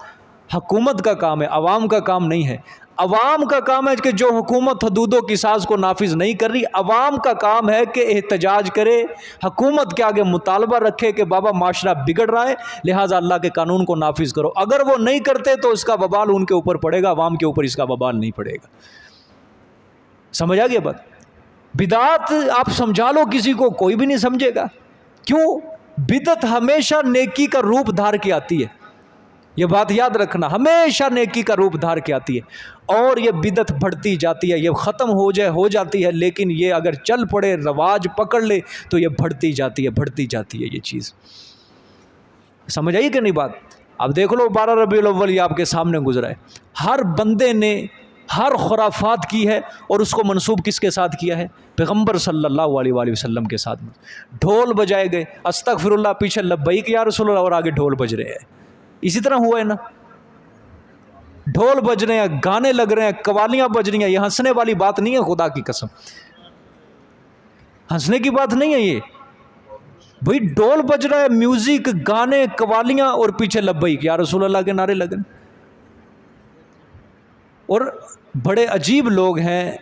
S1: حکومت کا کام ہے، عوام کا کام نہیں ہے۔ عوام کا کام ہے کہ جو حکومت حدود و قصاص کو نافذ نہیں کر رہی، عوام کا کام ہے کہ احتجاج کرے، حکومت کے آگے مطالبہ رکھے کہ بابا معاشرہ بگڑ رہا ہے، لہٰذا اللہ کے قانون کو نافذ کرو۔ اگر وہ نہیں کرتے تو اس کا وبال ان کے اوپر پڑے گا، عوام کے اوپر اس کا وبال نہیں پڑے گا۔ سمجھ آ گیا بات؟ بدعت آپ سمجھا لو کسی کو، کوئی بھی نہیں سمجھے گا۔ کیوں؟ بدعت ہمیشہ نیکی کا روپ دھار کے آتی ہے، یہ بات یاد رکھنا، ہمیشہ نیکی کا روپ دھار کے آتی ہے، اور یہ بدعت بڑھتی جاتی ہے، یہ ختم ہو جاتی ہے، لیکن یہ اگر چل پڑے، رواج پکڑ لے تو یہ بڑھتی جاتی ہے یہ چیز۔ سمجھ آئی کہ نہیں بات؟ اب دیکھ لو 12 ربیع الاول یہ آپ کے سامنے گزرا ہے، ہر بندے نے ہر خرافات کی ہے، اور اس کو منسوب کس کے ساتھ کیا ہے؟ پیغمبر صلی اللہ علیہ وآلہ وسلم کے ساتھ۔ ڈھول بجائے گئے، استغفر اللہ، پیچھے لبیک یا رسول اللہ، اور آگے ڈھول بج رہے ہیں۔ اسی طرح ہوا ہے نا، ڈھول بج رہے ہیں، گانے لگ رہے ہیں، قوالیاں بج رہی ہیں، یہ ہنسنے والی بات نہیں ہے، خدا کی قسم ہنسنے کی بات نہیں ہے یہ۔ بھئی ڈھول بج رہا ہے، میوزک، گانے، قوالیاں، اور پیچھے لبیک یا رسول اللہ کے نعرے لگ رہے ہیں۔ اور بڑے عجیب لوگ ہیں،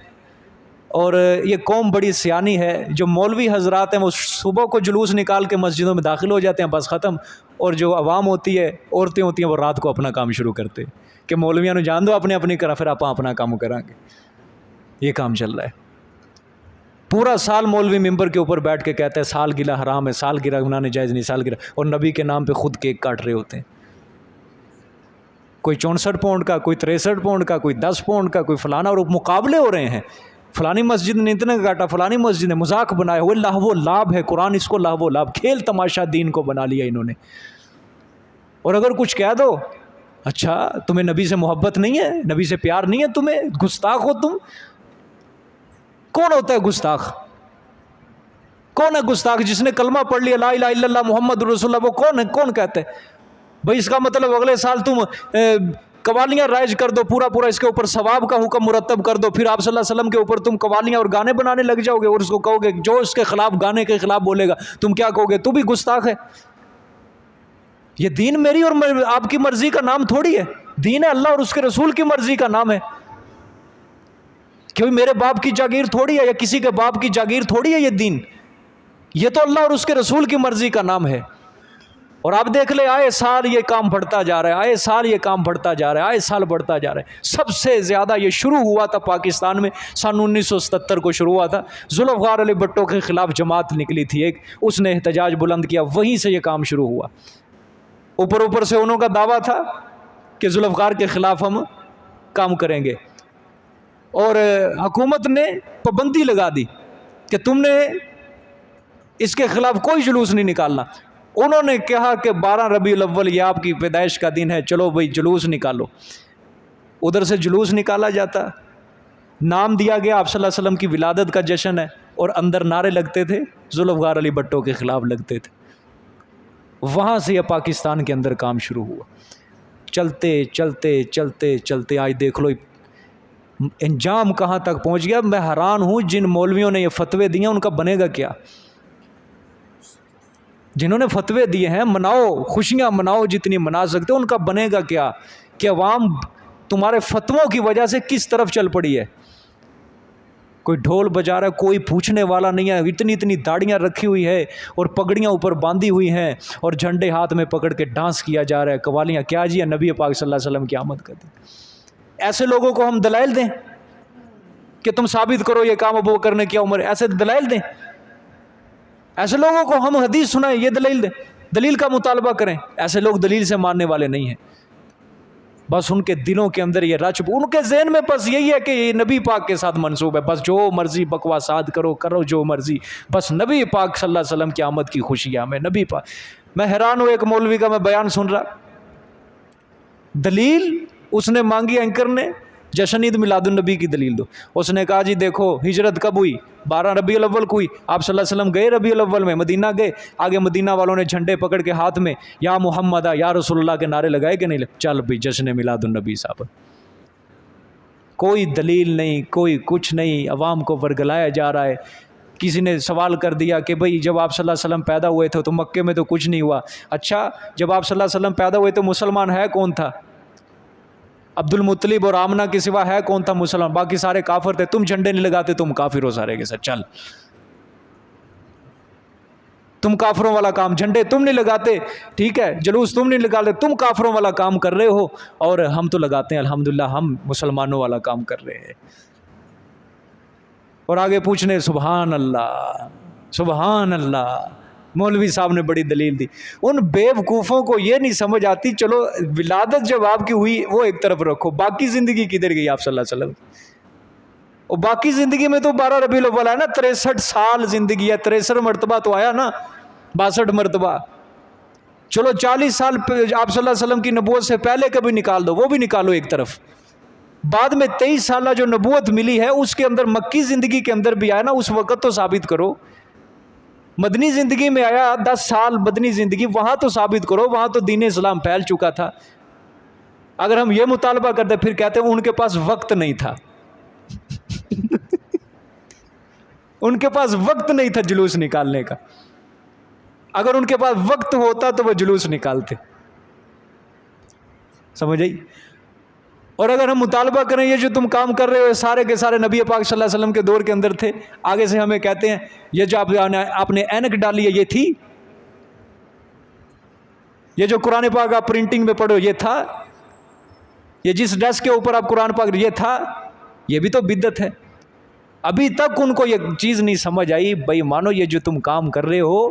S1: اور یہ قوم بڑی سیانی ہے، جو مولوی حضرات ہیں وہ صبح کو جلوس نکال کے مسجدوں میں داخل ہو جاتے ہیں، بس ختم، اور جو عوام ہوتی ہے، عورتیں ہوتی ہیں، وہ رات کو اپنا کام شروع کرتے ہیں کہ مولویوں نے جان دو اپنی کرا، پھر آپ اپنا کام کریں گے۔ یہ کام چل رہا ہے پورا سال۔ مولوی ممبر کے اوپر بیٹھ کے کہتا ہے سالگرہ حرام ہے، سالگرہ بنانے جائز نہیں، سالگرہ، اور نبی کے نام پہ خود کیک کاٹ رہے ہوتے ہیں، کوئی 64 پاؤنڈ کا، کوئی 63 پاؤنڈ کا، کوئی 10 پاؤنڈ کا، کوئی فلانا، اور مقابلے ہو رہے ہیں، فلانی مسجد نے اتنے کاٹا، فلانی مسجد نے، مذاق بنایا ہوئے، لہو و لعب ہے، قرآن اس کو لہو و لعب، کھیل تماشا دین کو بنا لیا انہوں نے۔ اور اگر کچھ کہہ دو، اچھا تمہیں نبی سے محبت نہیں ہے، نبی سے پیار نہیں ہے تمہیں، گستاخ ہو تم۔ کون ہوتا ہے گستاخ؟ کون ہے گستاخ؟ جس نے کلمہ پڑھ لیا لا الہ الا اللہ محمد رسول اللہ، وہ کون ہے؟ کون کہتے ہیں بھئی اس کا مطلب اگلے سال تم قوالیاں رائج کر دو، پورا اس کے اوپر ثواب کا حکم مرتب کر دو، پھر آپ صلی اللہ علیہ وسلم کے اوپر تم قوالیاں اور گانے بنانے لگ جاؤ گے، اور اس کو کہو گے جو اس کے خلاف، گانے کے خلاف بولے گا تم کیا کہو گے؟ تو بھی گستاخ ہے۔ یہ دین میری اور آپ کی مرضی کا نام تھوڑی ہے، دین ہے اللہ اور اس کے رسول کی مرضی کا نام ہے۔ کیوں میرے باپ کی جاگیر تھوڑی ہے، یا کسی کے باپ کی جاگیر تھوڑی ہے یہ دین، یہ تو اللہ اور اس کے رسول کی مرضی کا نام ہے۔ اور آپ دیکھ لیں آئے سال یہ کام بڑھتا جا رہا ہے، آئے سال یہ کام بڑھتا جا رہا ہے، آئے سال بڑھتا جا رہا ہے۔ سب سے زیادہ یہ شروع ہوا تھا پاکستان میں، سن 1977 کو شروع ہوا تھا، ذوالفقار علی بھٹو کے خلاف جماعت نکلی تھی ایک، اس نے احتجاج بلند کیا، وہیں سے یہ کام شروع ہوا۔ اوپر سے انہوں کا دعویٰ تھا کہ ذوالفقار کے خلاف ہم کام کریں گے، اور حکومت نے پابندی لگا دی کہ تم نے اس کے خلاف کوئی جلوس نہیں نکالنا۔ انہوں نے کہا کہ 12 ربیع الاول یہ آپ کی پیدائش کا دن ہے، چلو بھئی جلوس نکالو۔ ادھر سے جلوس نکالا جاتا، نام دیا گیا آپ صلی اللہ علیہ وسلم کی ولادت کا جشن ہے، اور اندر نعرے لگتے تھے ذوالفقار علی بھٹو کے خلاف لگتے تھے۔ وہاں سے یہ پاکستان کے اندر کام شروع ہوا، چلتے چلتے چلتے چلتے آج دیکھ لو انجام کہاں تک پہنچ گیا۔ میں حیران ہوں جن مولویوں نے یہ فتوے دیے ان کا بنے گا کیا؟ جنہوں نے فتوے دیے ہیں مناؤ، خوشیاں مناؤ جتنی منا سکتے ہو، ان کا بنے گا کیا کہ عوام تمہارے فتووں کی وجہ سے کس طرف چل پڑی ہے. کوئی ڈھول بجا رہا ہے، کوئی پوچھنے والا نہیں ہے، اتنی اتنی داڑیاں رکھی ہوئی ہے اور پگڑیاں اوپر باندھی ہوئی ہیں اور جھنڈے ہاتھ میں پکڑ کے ڈانس کیا جا رہا ہے، قوالیاں. کیا جی نبی پاک صلی اللہ علیہ وسلم کی آمد کر دی. ایسے لوگوں کو ہم دلائل دیں کہ تم ثابت کرو یہ کام ابو بکر نے کیا، عمر، ایسے دلائل دیں؟ ایسے لوگوں کو ہم حدیث سنائیں، یہ دلیل دیں، دلیل کا مطالبہ کریں؟ ایسے لوگ دلیل سے ماننے والے نہیں ہیں. بس ان کے دلوں کے اندر یہ رچ، ان کے ذہن میں بس یہی ہے کہ یہ نبی پاک کے ساتھ منسوب ہے، بس جو مرضی بکواسات کرو جو مرضی، بس نبی پاک صلی اللہ علیہ وسلم کی آمد کی خوشیاں میں نبی پاک. میں حیران ہوں، ایک مولوی کا میں بیان سن رہا، دلیل اس نے مانگی، اینکر نے، جشن عید میلاد النبی کی دلیل دو. اس نے کہا جی دیکھو ہجرت کب ہوئی؟ 12 ربیع الاول کو ہوئی. آپ صلی اللہ علیہ وسلم گئے ربیع الاول میں، مدینہ گئے، آگے مدینہ والوں نے جھنڈے پکڑ کے ہاتھ میں یا محمد یا رسول اللہ کے نعرے لگائے کہ نہیں؟ چل بھی جشن میلاد النبی صاحب. کوئی دلیل نہیں، کوئی کچھ نہیں، عوام کو ورگلایا جا رہا ہے. کسی نے سوال کر دیا کہ بھئی جب آپ صلی اللہ علیہ وسلم پیدا ہوئے تھے تو مکے میں تو کچھ نہیں ہوا. اچھا جب آپ صلی اللہ علیہ وسلم پیدا ہوئے تو مسلمان ہے کون تھا؟ عبد المطلب اور آمنہ کے سوا ہے کون تھا مسلمان؟ باقی سارے کافر تھے. تم جھنڈے نہیں لگاتے، تم کافر ہو سارے کے ساتھ. چل، تم کافروں والا کام، جھنڈے تم نہیں لگاتے، ٹھیک ہے، جلوس تم نہیں لگاتے، تم کافروں والا کام کر رہے ہو، اور ہم تو لگاتے ہیں الحمدللہ، ہم مسلمانوں والا کام کر رہے ہیں. اور آگے پوچھنے سبحان اللہ سبحان اللہ. مولوی صاحب نے بڑی دلیل دی. ان بیوقوفوں کو یہ نہیں سمجھ آتی، چلو ولادت جب آپ کی ہوئی وہ ایک طرف رکھو، باقی زندگی کدھر گئی آپ صلی اللہ علیہ وسلم؟ اور باقی زندگی میں تو 12 ربیع الاول ہے نا، 63 سال زندگی ہے، 63 مرتبہ تو آیا نا، 62 مرتبہ. چلو 40 سال آپ صلی اللہ علیہ وسلم کی نبوت سے پہلے کا بھی نکال دو، وہ بھی نکالو ایک طرف. بعد میں 23 سالہ جو نبوت ملی ہے اس کے اندر مکی زندگی کے اندر بھی آیا نا، اس وقت تو ثابت کرو. مدنی زندگی میں آیا 10 سال مدنی زندگی، وہاں تو ثابت کرو، وہاں تو دین اسلام پھیل چکا تھا. اگر ہم یہ مطالبہ کرتے پھر کہتے ہیں ان کے پاس وقت نہیں تھا. ان کے پاس وقت نہیں تھا جلوس نکالنے کا. اگر ان کے پاس وقت ہوتا تو وہ جلوس نکالتے. سمجھ آئی؟ اور اگر ہم مطالبہ کریں یہ جو تم کام کر رہے ہو سارے کے سارے نبی پاک صلی اللہ علیہ وسلم کے دور کے اندر تھے، آگے سے ہمیں کہتے ہیں یہ جو آپ نے اینک ڈالی ہے یہ تھی، یہ جو قرآن پاک آپ پرنٹنگ میں پڑھو یہ تھا، یہ جس ڈیسک کے اوپر آپ قرآن پاک یہ تھا، یہ بھی تو بدعت ہے. ابھی تک ان کو یہ چیز نہیں سمجھ آئی. بھائی مانو یہ جو تم کام کر رہے ہو،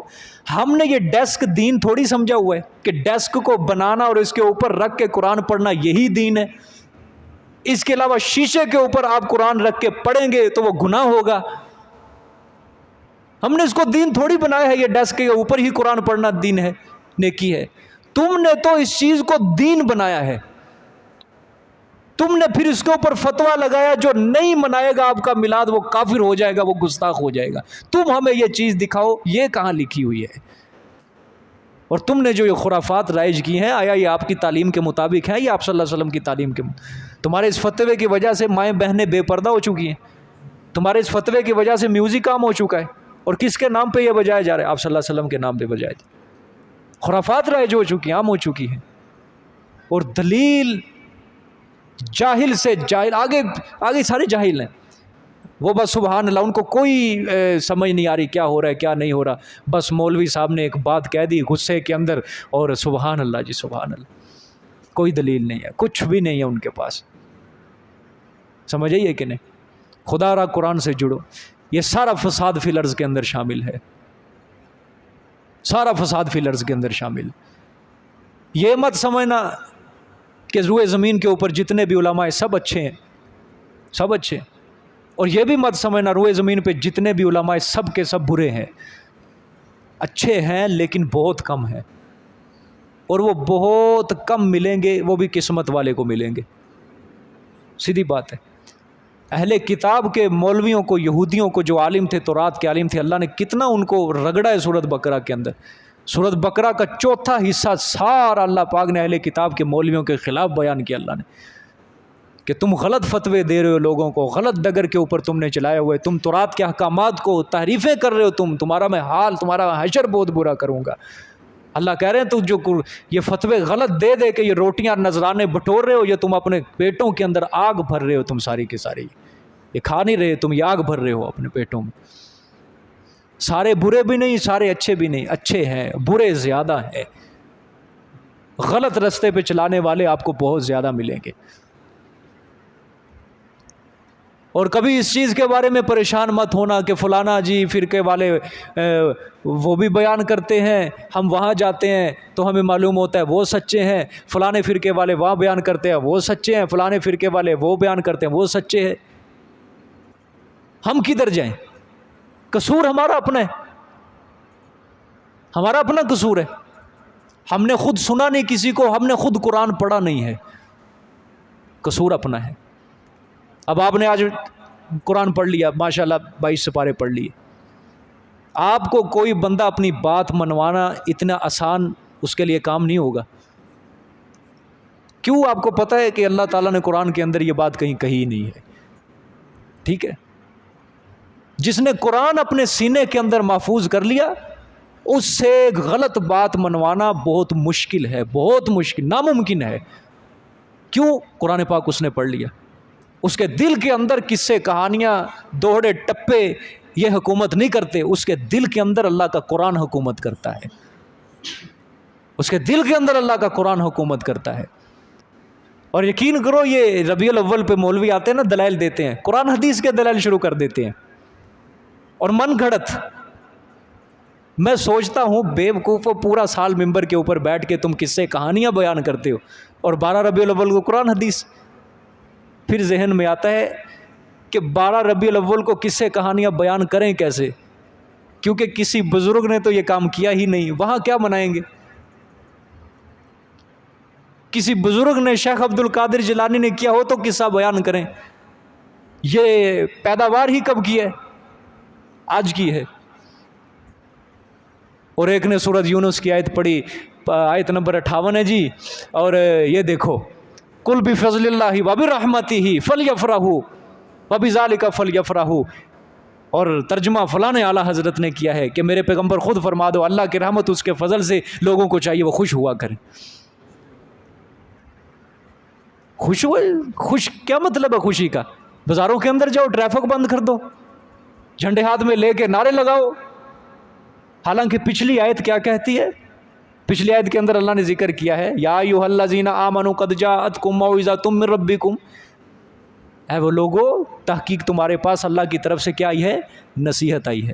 S1: ہم نے یہ ڈیسک دین تھوڑی سمجھا ہوا ہے کہ ڈیسک کو بنانا اور اس کے اوپر رکھ کے قرآن پڑھنا یہی دین ہے. اس کے علاوہ شیشے کے اوپر آپ قرآن رکھ کے پڑھیں گے تو وہ گناہ ہوگا. ہم نے اس کو دین تھوڑی بنایا ہے، یہ ڈیسک کے اوپر ہی قرآن پڑھنا دین ہے، نیکی ہے. تم نے تو اس چیز کو دین بنایا ہے. تم نے پھر اس کے اوپر فتویٰ لگایا جو نہیں منائے گا آپ کا میلاد وہ کافر ہو جائے گا، وہ گستاخ ہو جائے گا. تم ہمیں یہ چیز دکھاؤ، یہ کہاں لکھی ہوئی ہے؟ اور تم نے جو یہ خرافات رائج کی ہیں، آیا یہ آپ کی تعلیم کے مطابق ہیں یا آپ صلی اللہ علیہ وسلم کی تعلیم کے تمہارے اس فتوے کی وجہ سے مائیں بہنیں بے پردہ ہو چکی ہیں. تمہارے اس فتوے کی وجہ سے میوزک عام ہو چکا ہے. اور کس کے نام پہ یہ بجایا جا رہا ہے؟ آپ صلی اللہ علیہ وسلم کے نام پہ بجایا جا رہا ہے. خرافات رائج ہو چکی ہیں، عام ہو چکی ہیں. اور دلیل جاہل سے جاہل، آگے سارے جاہل ہیں. وہ بس سبحان اللہ، ان کو کوئی سمجھ نہیں آ رہی کیا ہو رہا ہے کیا نہیں ہو رہا. بس مولوی صاحب نے ایک بات کہہ دی غصے کے اندر اور سبحان اللہ جی سبحان اللہ. کوئی دلیل نہیں ہے، کچھ بھی نہیں ہے ان کے پاس. سمجھ آئیے کہ نہیں؟ خدا را قرآن سے جڑو. یہ سارا فساد فی الارض کے اندر شامل ہے، سارا فساد فی الارض کے اندر شامل. یہ مت سمجھنا کہ روئے زمین کے اوپر جتنے بھی علماء ہیں سب اچھے ہیں، سب اچھے ہیں. اور یہ بھی مت سمجھنا روئے زمین پہ جتنے بھی علماء ہیں سب کے سب برے ہیں. اچھے ہیں لیکن بہت کم ہیں، اور وہ بہت کم ملیں گے، وہ بھی قسمت والے کو ملیں گے. سیدھی بات ہے. اہل کتاب کے مولویوں کو، یہودیوں کو جو عالم تھے، تورات کے عالم تھے، اللہ نے کتنا ان کو رگڑا ہے سورۃ بقرہ کے اندر. سورۃ بقرہ کا چوتھا حصہ سارا اللہ پاک نے اہل کتاب کے مولویوں کے خلاف بیان کیا. اللہ نے کہ تم غلط فتوے دے رہے ہو لوگوں کو، غلط ڈگر کے اوپر تم نے چلائے ہوئے، تم تورات کے احکامات کو تحریفیں کر رہے ہو، تمہارا میں حال، تمہارا حشر بہت برا کروں گا۔ اللہ کہہ رہے ہیں تو جو یہ فتوے غلط دے دے کے یہ روٹیاں نذرانے بٹور رہے ہو، یہ تم اپنے پیٹوں کے اندر آگ بھر رہے ہو، تم ساری کی ساری یہ کھا نہیں رہے، تم یہ آگ بھر رہے ہو اپنے پیٹوں میں۔ سارے برے بھی نہیں، سارے اچھے بھی نہیں، اچھے ہیں، برے زیادہ ہیں، غلط رستے پہ چلانے والے آپ کو بہت زیادہ ملیں گے۔ اور کبھی اس چیز کے بارے میں پریشان مت ہونا کہ فلانا جی فرقے والے وہ بھی بیان کرتے ہیں، ہم وہاں جاتے ہیں تو ہمیں معلوم ہوتا ہے وہ سچے ہیں، فلانے فرقے والے وہاں بیان کرتے ہیں وہ سچے ہیں، فلانے فرقے والے وہ بیان کرتے ہیں وہ سچے ہیں۔ ہم کدھر جائیں؟ قصور ہمارا اپنا ہے، ہمارا اپنا قصور ہے۔ ہم نے خود سنا نہیں کسی کو، ہم نے خود قرآن پڑھا نہیں ہے، قصور اپنا ہے۔ اب آپ نے آج قرآن پڑھ لیا، ماشاءاللہ 22 سپارے پڑھ لیے، آپ کو کوئی بندہ اپنی بات منوانا اتنا آسان اس کے لیے کام نہیں ہوگا۔ کیوں؟ آپ کو پتہ ہے کہ اللہ تعالیٰ نے قرآن کے اندر یہ بات کہیں کہی نہیں ہے، ٹھیک ہے؟ جس نے قرآن اپنے سینے کے اندر محفوظ کر لیا، اس سے غلط بات منوانا بہت مشکل ہے، بہت مشکل، ناممکن ہے۔ کیوں؟ قرآن پاک اس نے پڑھ لیا، اس کے دل کے اندر قصے کہانیاں دوہڑے ٹپے یہ حکومت نہیں کرتے، اس کے دل کے اندر اللہ کا قرآن حکومت کرتا ہے، اس کے دل کے اندر اللہ کا قرآن حکومت کرتا ہے۔ اور یقین کرو یہ ربیع الاول پہ مولوی آتے ہیں نا، دلائل دیتے ہیں، قرآن حدیث کے دلائل شروع کر دیتے ہیں، اور من گھڑت۔ میں سوچتا ہوں بے وقوفو، پورا سال ممبر کے اوپر بیٹھ کے تم قصے کہانیاں بیان کرتے ہو، اور 12 ربیع الاول کو قرآن حدیث۔ پھر ذہن میں آتا ہے کہ 12 ربیع الاول کو قصے کہانیاں بیان کریں کیسے، کیونکہ کسی بزرگ نے تو یہ کام کیا ہی نہیں، وہاں کیا منائیں گے؟ کسی بزرگ نے، شیخ عبد القادر جیلانی نے کیا ہو تو قصہ بیان کریں۔ یہ پیداوار ہی کب کی ہے؟ آج کی ہے۔ اور ایک نے سورۃ یونس کی آیت پڑھی، آیت نمبر 58 ہے جی، اور یہ دیکھو قل بفضل اللہ وبرحمتہ فلیفرحوا وبذالک فلیفرحوا، اور ترجمہ فلاں اعلیٰ حضرت نے کیا ہے کہ میرے پیغمبر خود فرما دو اللہ کی رحمت اس کے فضل سے لوگوں کو چاہیے وہ خوش ہوا کریں۔ خوش ہوئے؟ خوش کیا مطلب ہے خوشی کا؟ بازاروں کے اندر جاؤ، ٹریفک بند کر دو، جھنڈے ہاتھ میں لے کے نعرے لگاؤ۔ حالانکہ پچھلی آیت کیا کہتی ہے؟ پچھلی آیت کے اندر اللہ نے ذکر کیا ہے، یا ایھا الذین آمنوا قد جاءتکم موعظۃ من ربکم، اے وہ لوگو تحقیق تمہارے پاس اللہ کی طرف سے کیا آئی ہے؟ نصیحت آئی ہے۔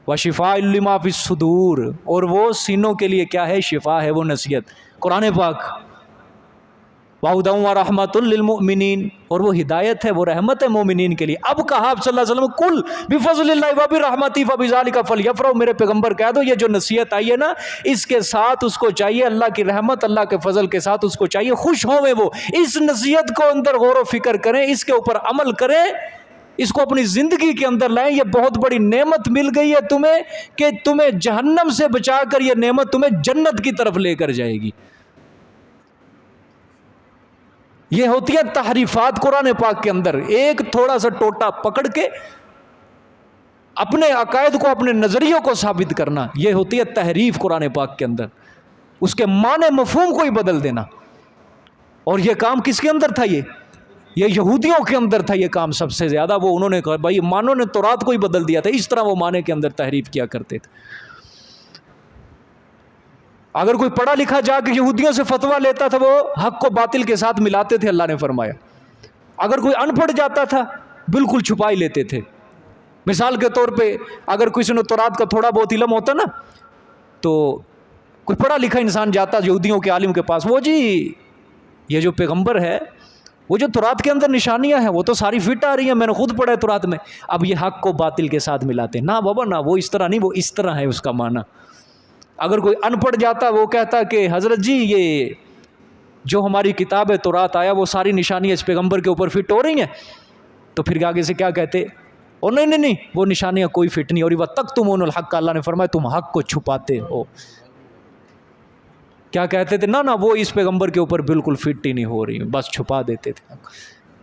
S1: وشفاء لما فی الصدور، اور وہ سینوں کے لیے کیا ہے؟ شفا ہے وہ نصیحت، قرآن پاک۔ وہدی ورحمۃ للمؤمنین، اور وہ ہدایت ہے، وہ رحمت ہے مومنین کے لیے۔ اب کہا آپ صلی اللہ علیہ وسلم قل بفضل اللہ وبرحمتہ فبذلک فلیفرحوا، میرے پیغمبر کہہ دو یہ جو نصیحت آئی ہے نا، اس کے ساتھ اس کو چاہیے، اللہ کی رحمت اللہ کے فضل کے ساتھ اس کو چاہیے خوش ہوئے، وہ اس نصیحت کو اندر غور و فکر کریں، اس کے اوپر عمل کریں، اس کو اپنی زندگی کے اندر لائیں۔ یہ بہت بڑی نعمت مل گئی ہے تمہیں کہ تمہیں جہنم سے بچا کر یہ نعمت تمہیں جنت کی طرف لے کر جائے گی۔ یہ ہوتی ہے تحریفات قرآن پاک کے اندر، ایک تھوڑا سا ٹوٹا پکڑ کے اپنے عقائد کو، اپنے نظریوں کو ثابت کرنا، یہ ہوتی ہے تحریف قرآن پاک کے اندر، اس کے معنی مفہوم کو ہی بدل دینا۔ اور یہ کام کس کے اندر تھا؟ یہ یہودیوں کے اندر تھا یہ کام سب سے زیادہ۔ وہ انہوں نے کہا بھائی مانو نے تورات کو ہی بدل دیا تھا، اس طرح وہ معنی کے اندر تحریف کیا کرتے تھے۔ اگر کوئی پڑھا لکھا جا کے یہودیوں سے فتویٰ لیتا تھا، وہ حق کو باطل کے ساتھ ملاتے تھے، اللہ نے فرمایا۔ اگر کوئی ان پڑھ جاتا تھا بالکل چھپا ہی لیتے تھے۔ مثال کے طور پہ اگر کسی نے تورات کا تھوڑا بہت علم ہوتا نا، تو کوئی پڑھا لکھا انسان جاتا یہودیوں کے عالم کے پاس، وہ جی یہ جو پیغمبر ہے، وہ جو تورات کے اندر نشانیاں ہیں وہ تو ساری فٹ آ رہی ہیں، میں نے خود پڑھا ہے تورات میں۔ اب یہ حق کو باطل کے ساتھ ملاتے ہیں۔ نہ بابا نہ، وہ اس طرح نہیں، وہ اس طرح ہے اس کا معنی۔ اگر کوئی ان پڑھ جاتا وہ کہتا کہ حضرت جی یہ جو ہماری کتاب ہے تورات آیا، وہ ساری نشانیاں اس پیغمبر کے اوپر فٹ ہو رہی ہیں، تو پھر آگے سے کیا کہتے؟ اور نہیں وہ نشانیاں کوئی فٹ نہیں ہو رہی۔ وَتَكْتُمُونَ الْحَقَّ، اللہ نے فرمایا تم حق کو چھپاتے ہو۔ کیا کہتے تھے؟ نہ وہ اس پیغمبر کے اوپر بالکل فٹ ہی نہیں ہو رہی، بس چھپا دیتے تھے.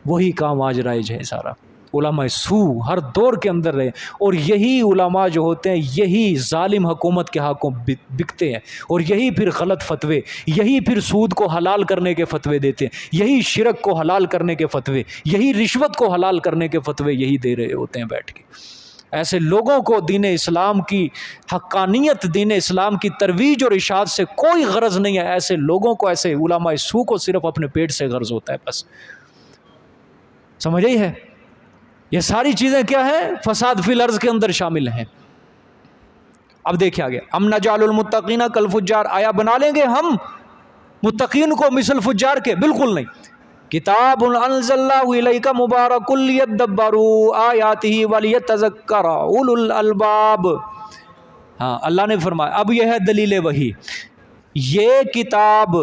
S1: وہی کام آج رائج ہے سارا. علماء سو ہر دور کے اندر رہے، اور یہی علماء جو ہوتے ہیں یہی ظالم حکومت کے حقوں بکتے ہیں، اور یہی پھر غلط فتوے، یہی پھر سود کو حلال کرنے کے فتوے دیتے ہیں، یہی شرک کو حلال کرنے کے فتوے، یہی رشوت کو حلال کرنے کے فتوے یہی دے رہے ہوتے ہیں بیٹھ کے. ایسے لوگوں کو دین اسلام کی حقانیت، دین اسلام کی ترویج اور اشاعت سے کوئی غرض نہیں ہے. ایسے لوگوں کو، ایسے علماء سو کو صرف اپنے پیٹ سے غرض ہوتا ہے بس. سمجھ آئی ہے؟ یہ ساری چیزیں کیا ہیں؟ فساد فی الارض کے اندر شامل ہیں. اب دیکھیں آگے، ام نجعل المتقین کالفجار، آیا بنا لیں گے ہم متقین کو مثل فجار کے؟ بالکل نہیں. کتاب انزلناہ الیک مبارک لیدبروا آیاتہ ولیتذکر اولو الالباب. ہاں اللہ نے فرمایا، اب یہ ہے دلیل وحی، یہ کتاب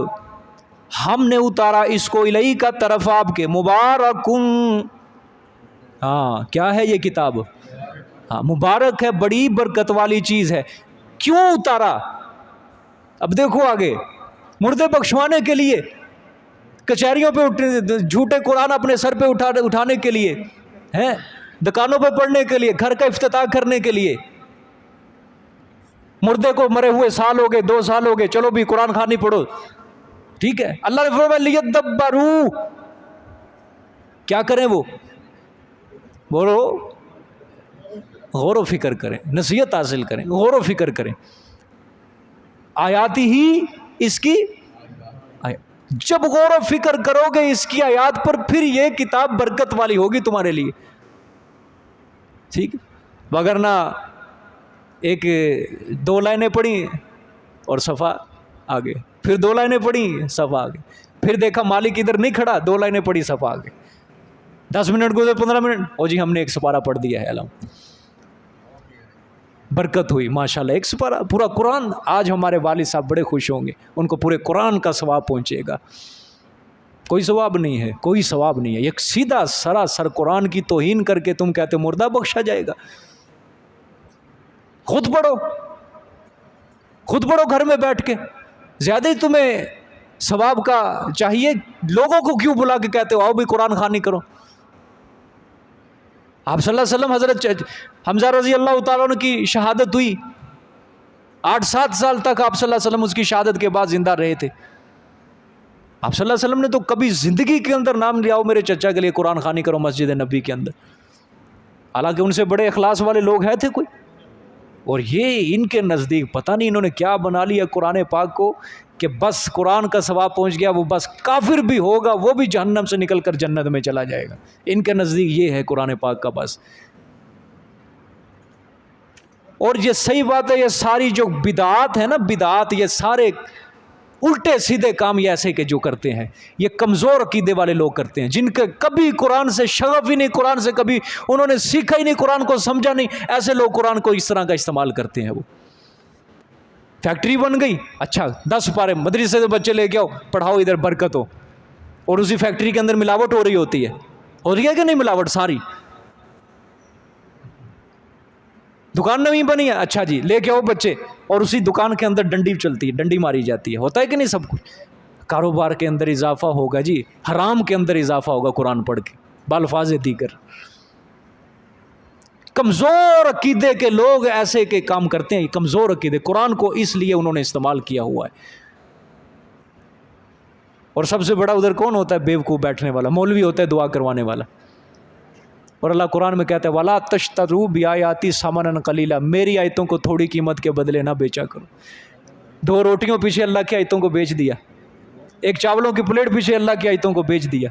S1: ہم نے اتارا اس کو الیک طرف آپ کے، مبارکن. ہاں کیا ہے یہ کتاب؟ ہاں مبارک ہے، بڑی برکت والی چیز ہے. کیوں اتارا؟ اب دیکھو آگے، مردے بخشوانے کے لیے، کچہریوں پہ جھوٹے قرآن اپنے سر پہ اٹھانے کے لیے، ہیں دکانوں پہ پڑھنے کے لیے، گھر کا افتتاح کرنے کے لیے. مردے کو مرے ہوئے سال ہو گئے، 2 سال ہو گئے، چلو بھی قرآن خوانی پڑھو، ٹھیک ہے. اللہ نے فرمایا لیدبروا، کیا کریں؟ وہ بولو، غور و فکر کریں، نصیحت حاصل کریں، غور و فکر کریں. آیاتی ہی اس کی، جب غور و فکر کرو گے اس کی آیات پر، پھر یہ کتاب برکت والی ہوگی تمہارے لیے، ٹھیک. وگرنہ ایک 2 لائنیں پڑھی اور صفحہ آگے، پھر 2 لائنیں پڑھی صفحہ آگے، پھر دیکھا مالک ادھر نہیں کھڑا، 2 لائنیں پڑھی صفحہ آگے، 10 منٹ گزرے، 15 منٹ، او جی ہم نے 1 سپارہ پڑھ دیا ہے، الحمد برکت ہوئی ماشاءاللہ. 1 سپارہ پورا قرآن. آج ہمارے والد صاحب بڑے خوش ہوں گے، ان کو پورے قرآن کا ثواب پہنچے گا. کوئی ثواب نہیں ہے، کوئی ثواب نہیں ہے. ایک سیدھا سراسر قرآن کی توہین کر کے تم کہتے مردہ بخشا جائے گا. خود پڑھو، خود پڑھو گھر میں بیٹھ کے. زیادہ ہی تمہیں ثواب کا چاہیے، لوگوں کو کیوں بلا کے کہتے ہو آؤ بھی قرآن خوانی کرو؟ آپ صلی اللہ علیہ وسلم، حضرت حمزہ رضی اللہ تعالیٰ عنہ کی شہادت ہوئی، 8-7 سال تک آپ صلی اللہ علیہ وسلم اس کی شہادت کے بعد زندہ رہے تھے. آپ صلی اللہ علیہ وسلم نے تو کبھی زندگی کے اندر نام لیا ہو میرے چچا کے لیے قرآن خوانی کرو مسجد نبی کے اندر، حالانکہ ان سے بڑے اخلاص والے لوگ ہیں تھے کوئی. اور یہ ان کے نزدیک پتہ نہیں انہوں نے کیا بنا لیا قرآن پاک کو کہ بس قرآن کا ثواب پہنچ گیا، وہ بس کافر بھی ہوگا وہ بھی جہنم سے نکل کر جنت میں چلا جائے گا. ان کے نزدیک یہ ہے قرآن پاک کا بس. اور یہ صحیح بات ہے، یہ ساری جو بدعات ہیں نا، بدعات، یہ سارے الٹے سیدھے کام یہ ایسے کہ جو کرتے ہیں یہ کمزور عقیدے والے لوگ کرتے ہیں، جن کے کبھی قرآن سے شغف ہی نہیں، قرآن سے کبھی انہوں نے سیکھا ہی نہیں، قرآن کو سمجھا نہیں. ایسے لوگ قرآن کو اس طرح کا استعمال کرتے ہیں. وہ فیکٹری بن گئی، اچھا 10 پارے مدرسے سے بچے لے کے آؤ، پڑھاؤ، ادھر برکت ہو. اور اسی فیکٹری کے اندر ملاوٹ ہو رہی ہوتی ہے، ہو رہی ہے کہ نہیں ملاوٹ ساری؟ دکان نویں بنی ہے، اچھا جی لے کے آؤ بچے، اور اسی دکان کے اندر ڈنڈی چلتی ہے، ڈنڈی ماری جاتی ہے. ہوتا ہے کہ نہیں سب کچھ؟ کاروبار کے اندر اضافہ ہوگا جی، حرام کے اندر اضافہ ہوگا قرآن پڑھ کے بالفاظ دیگر. کمزور عقیدے کے لوگ ایسے کے کام کرتے ہیں، کمزور عقیدے. قرآن کو اس لیے انہوں نے استعمال کیا ہوا ہے. اور سب سے بڑا ادھر کون ہوتا ہے؟ بیوقوف بیٹھنے والا مولوی ہوتا ہے، دعا کروانے والا. اور اللہ قرآن میں کہتا ہے وَلَا تَشْتَرُوا بِآيَاتِي ثَمَنًا قَلِيلًا، میری آیتوں کو تھوڑی قیمت کے بدلے نہ بیچا کرو. 2 روٹیوں پیچھے اللہ کی آیتوں کو بیچ دیا، 1 چاولوں کی پلیٹ پیچھے اللہ کی آیتوں کو بیچ دیا.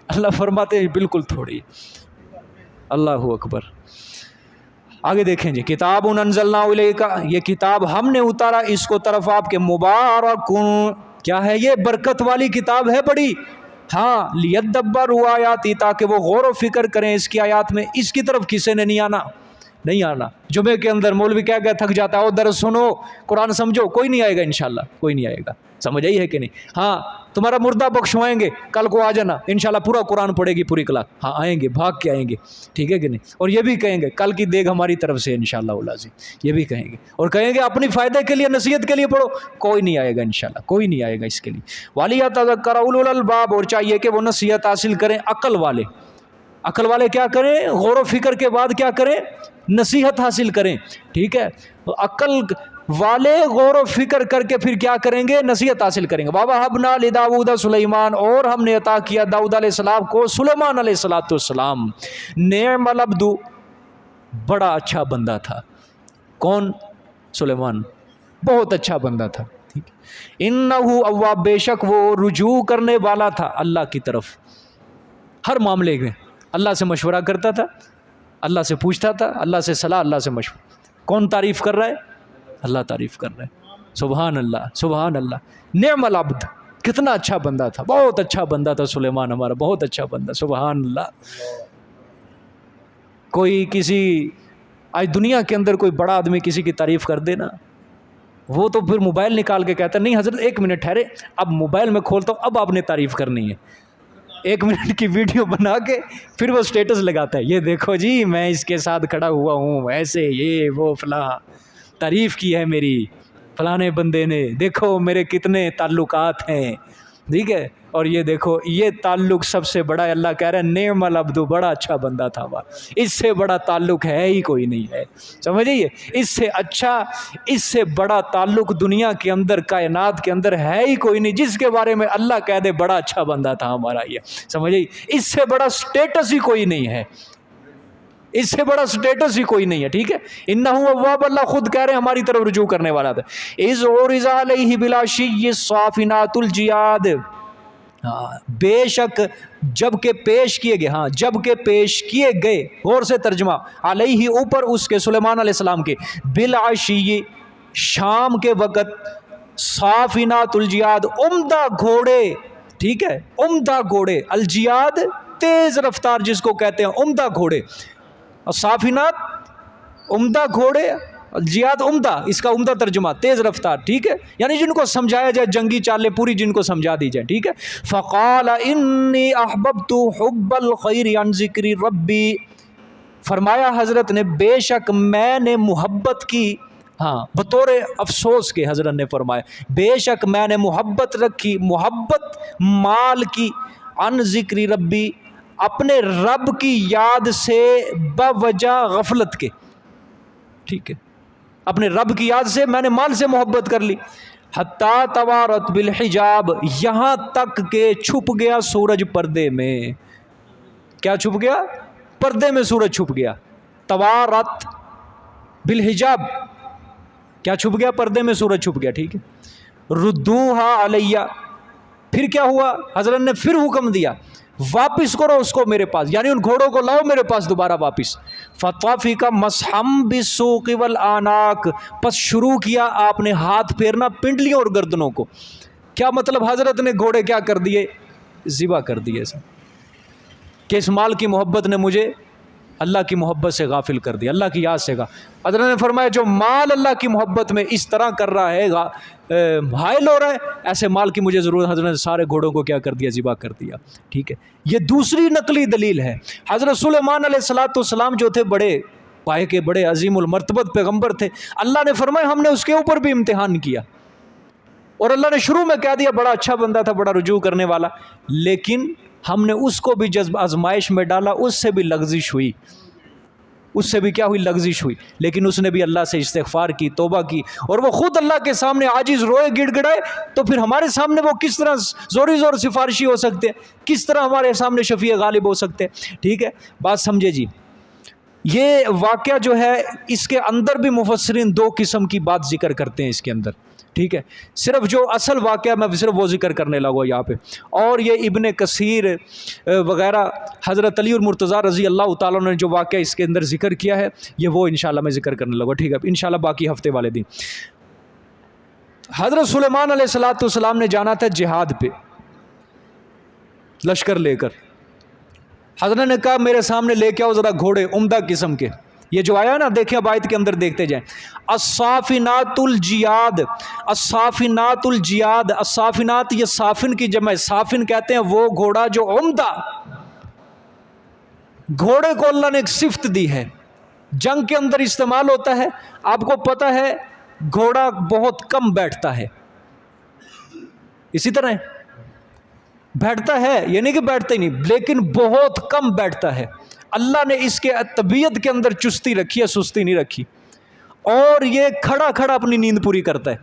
S1: اللہ فرماتے ہیں بالکل تھوڑی. اللہ اکبر. آگے دیکھیں جی، کتاب انزلنا الیک، یہ کتاب ہم نے اتارا اس کو طرف آپ کے، مبارکن، کیا ہے یہ؟ برکت والی کتاب ہے بڑی. ہاں لیدبروا آیاتی، تاکہ وہ غور و فکر کریں اس کی آیات میں. اس کی طرف کسی نے نہیں آنا، نہیں آنا. جمعے کے اندر مولوی کیا کہ تھک جاتا ہے اور درس سنو قرآن سمجھو, کوئی نہیں آئے گا انشاءاللہ, کوئی نہیں آئے گا. سمجھ آئی ہے کہ نہیں؟ ہاں تمہارا مردہ بخشوائیں گے, کل کو آ جانا انشاءاللہ پورا قرآن پڑھے گی پوری کلاس. ہاں آئیں گے, بھاگ کے آئیں گے, ٹھیک ہے کہ نہیں؟ اور یہ بھی کہیں گے کل کی دیگ ہماری طرف سے انشاءاللہ العظیم, یہ بھی کہیں گے. اور کہیں گے اپنی فائدے کے لیے نصیحت کے لیے پڑھو, کوئی نہیں آئے گا انشاءاللہ, کوئی نہیں آئے گا اس کے لیے. وَلِيَتَذَكَّرَ أُولُو الْأَلْبَابِ, اور چاہیے کہ وہ نصیحت حاصل کریں عقل والے. عقل والے کیا کریں؟ غور و فکر کے بعد کیا کریں؟ نصیحت حاصل کریں. ٹھیک ہے, عقل والے غور و فکر کر کے پھر کیا کریں گے؟ نصیحت حاصل کریں گے. وَوَهَبْنَا لِدَاوُودَ سُلَيْمَانَ, اور ہم نے عطا کیا داؤد علیہ السلام کو سلیمان علیہ السلام. نعم العبد, بڑا اچھا بندہ تھا. کون؟ سلیمان, بہت اچھا بندہ تھا. ٹھیک, انہ اواب, بے شک وہ رجوع کرنے والا تھا اللہ کی طرف. ہر معاملے میں اللہ سے مشورہ کرتا تھا, اللہ سے پوچھتا تھا, اللہ سے صلاح, اللہ سے مشورہ. کون تعریف کر رہا ہے؟ اللہ تعریف کر رہا ہے. سبحان اللہ, سبحان اللہ. نعم العبد, کتنا اچھا بندہ تھا, بہت اچھا بندہ تھا سلیمان ہمارا, بہت اچھا بندہ. سبحان اللہ. کوئی کسی آج دنیا کے اندر کوئی بڑا آدمی کسی کی تعریف کر دے نا, وہ تو پھر موبائل نکال کے کہتا ہے نہیں حضرت ایک منٹ ٹھہرے, اب موبائل میں کھولتا ہوں, اب آپ نے تعریف کرنی ہے. 1 منٹ کی ویڈیو بنا کے پھر وہ سٹیٹس لگاتا ہے, یہ دیکھو جی میں اس کے ساتھ کھڑا ہوا ہوں, ایسے یہ وہ فلاں, تعریف کی ہے میری فلانے بندے نے, دیکھو میرے کتنے تعلقات ہیں. ٹھیک ہے, اور یہ دیکھو یہ تعلق سب سے بڑا ہے. اللہ کہہ رہا ہے نعم العبد, بڑا اچھا بندہ تھا وہ, اس سے بڑا تعلق ہے ہی کوئی نہیں ہے. سمجھیے, اس سے اچھا, اس سے بڑا تعلق دنیا کے اندر کائنات کے اندر ہے ہی کوئی نہیں, جس کے بارے میں اللہ کہہ دے بڑا اچھا بندہ تھا ہمارا یہ. سمجھیے, اس سے بڑا سٹیٹس ہی کوئی نہیں ہے, اس سے بڑا سٹیٹس ہی کوئی نہیں ہے. ٹھیک ہے, انہ اواب, اللہ خود کہہ رہے ہیں ہماری طرف رجوع کرنے والا تھا. اذ عرض علیہ بالعشی الصافنات الجیاد, بے شک جب کہ پیش کیے گئے, ہاں جب کہ پیش کیے گئے, غور سے ترجمہ, علیہ اوپر اس کے سلیمان علیہ السلام کے, بالعشی شام کے وقت, صافنات الجیاد عمدہ گھوڑے. ٹھیک ہے, عمدہ گھوڑے, الجیاد تیز رفتار جس کو کہتے ہیں, عمدہ گھوڑے. اور صافنات عمدہ گھوڑے, الجیاد عمدہ, اس کا عمدہ ترجمہ تیز رفتار. ٹھیک ہے, یعنی جن کو سمجھایا جائے, جنگی چالیں پوری جن کو سمجھا دی جائے. ٹھیک ہے, فقال انی احببت حب الخیر عن ذکر ربی, فرمایا حضرت نے بے شک میں نے محبت کی, ہاں بطور افسوس کے حضرت نے فرمایا بے شک میں نے محبت رکھی, محبت مال کی, عن ذکر ربی, اپنے رب کی یاد سے, بوجہ غفلت کے. ٹھیک ہے, اپنے رب کی یاد سے میں نے مال سے محبت کر لی. حتیٰ توارت بالحجاب, یہاں تک کہ چھپ گیا سورج پردے میں. کیا چھپ گیا؟ پردے میں سورج چھپ گیا. توارت بالحجاب, کیا چھپ گیا؟ پردے میں سورج چھپ گیا. ٹھیک ہے, ردوہا علیہ, پھر کیا ہوا؟ حضرت نے پھر حکم دیا واپس کرو اس کو میرے پاس, یعنی ان گھوڑوں کو لاؤ میرے پاس دوبارہ واپس. فطافق مسحم بالسوق والآناق, پس شروع کیا آپ نے ہاتھ پھیرنا پنڈلیوں اور گردنوں کو. کیا مطلب؟ حضرت نے گھوڑے کیا کر دیے؟ ذبح کر دیے, کہ اس مال کی محبت نے مجھے اللہ کی محبت سے غافل کر دیا, اللہ کی یاد سے. حضرت نے فرمایا جو مال اللہ کی محبت میں اس طرح کر رہا ہے, حائل ہو رہا ہے, ایسے مال کی مجھے ضرورت. حضرت نے سارے گھوڑوں کو کیا کر دیا؟ ذبح کر دیا. ٹھیک ہے, یہ دوسری نقلی دلیل ہے. حضرت سلیمان علیہ السلام جو تھے بڑے پائے کے, بڑے عظیم المرتبت پیغمبر تھے. اللہ نے فرمایا ہم نے اس کے اوپر بھی امتحان کیا, اور اللہ نے شروع میں کہہ دیا بڑا اچھا بندہ تھا, بڑا رجوع کرنے والا, لیکن ہم نے اس کو بھی جذب آزمائش میں ڈالا, اس سے بھی لغزش ہوئی, اس سے بھی کیا ہوئی؟ لغزش ہوئی. لیکن اس نے بھی اللہ سے استغفار کی, توبہ کی, اور وہ خود اللہ کے سامنے عاجز روئے, گڑ گڑائے. تو پھر ہمارے سامنے وہ کس طرح زوری زور سفارشی ہو سکتے ہیں, کس طرح ہمارے سامنے شفیع غالب ہو سکتے ہیں. ٹھیک ہے, بات سمجھے جی. یہ واقعہ جو ہے اس کے اندر بھی مفسرین 2 قسم کی بات ذکر کرتے ہیں اس کے اندر. ٹھیک ہے, صرف جو اصل واقعہ میں صرف وہ ذکر کرنے لگا یہاں پہ, اور یہ ابن کثیر وغیرہ حضرت علی اور مرتضیٰ رضی اللہ تعالیٰ نے جو واقعہ اس کے اندر ذکر کیا ہے, یہ وہ انشاءاللہ میں ذکر کرنے لگا. ٹھیک ہے, انشاءاللہ باقی ہفتے والے دن. حضرت سلیمان علیہ السلام نے جانا تھا جہاد پہ, لشکر لے کر. حضرت نے کہا میرے سامنے لے کے آؤ ذرا گھوڑے عمدہ قسم کے. یہ جو آیا نا، دیکھیں اب آیت کے اندر دیکھتے جائیں. الصافنات الجیاد، الصافنات الجیاد، الصافنات یہ صافن کی جمع ہے. صافن کہتے ہیں وہ گھوڑا جو عمدہ، گھوڑے کو اللہ نے ایک صفت دی ہے، جنگ کے اندر استعمال ہوتا ہے. آپ کو پتہ ہے گھوڑا بہت کم بیٹھتا ہے، اسی طرح بیٹھتا ہے، یہ نہیں کہ بیٹھتا ہی نہیں، لیکن بہت کم بیٹھتا ہے. اللہ نے اس کے طبیعت کے اندر چستی رکھی ہے، سستی نہیں رکھی. اور یہ کھڑا کھڑا اپنی نیند پوری کرتا ہے.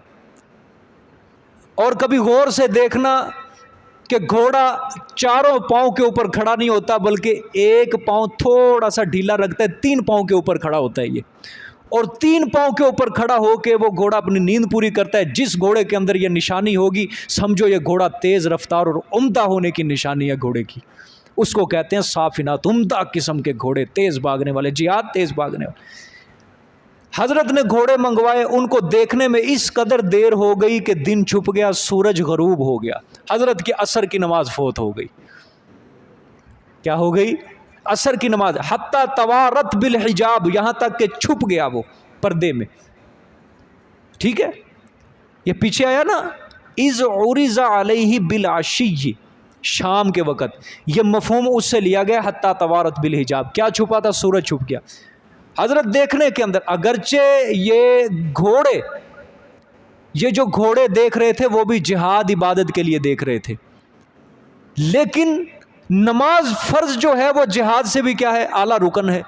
S1: اور کبھی غور سے دیکھنا کہ گھوڑا چاروں پاؤں کے اوپر کھڑا نہیں ہوتا، بلکہ ایک پاؤں تھوڑا سا ڈھیلا رکھتا ہے، 3 پاؤں کے اوپر کھڑا ہوتا ہے یہ. اور 3 پاؤں کے اوپر کھڑا ہو کے وہ گھوڑا اپنی نیند پوری کرتا ہے. جس گھوڑے کے اندر یہ نشانی ہوگی سمجھو یہ گھوڑا تیز رفتار اور عمدہ ہونے کی نشانی ہے گھوڑے کی. اس کو کہتے ہیں صافنات، عمدہ قسم کے گھوڑے، تیز بھاگنے والے، جہاد تیز بھاگنے والے. حضرت نے گھوڑے منگوائے، ان کو دیکھنے میں اس قدر دیر ہو گئی کہ دن چھپ گیا، سورج غروب ہو گیا. حضرت کی عصر کی نماز فوت ہو گئی. کیا ہو گئی؟ عصر کی نماز. حتی توارت بالحجاب، یہاں تک کہ چھپ گیا وہ پردے میں. ٹھیک ہے، یہ پیچھے آیا نا اذ عرض علیہ بالعشی، شام کے وقت. یہ مفہوم اس سے لیا گیا حتی توارت بالحجاب. کیا چھپا تھا؟ سورج چھپ گیا. حضرت دیکھنے کے اندر، اگرچہ یہ گھوڑے، یہ جو گھوڑے دیکھ رہے تھے وہ بھی جہاد عبادت کے لیے دیکھ رہے تھے، لیکن نماز فرض جو ہے وہ جہاد سے بھی کیا ہے؟ اعلیٰ رکن ہے.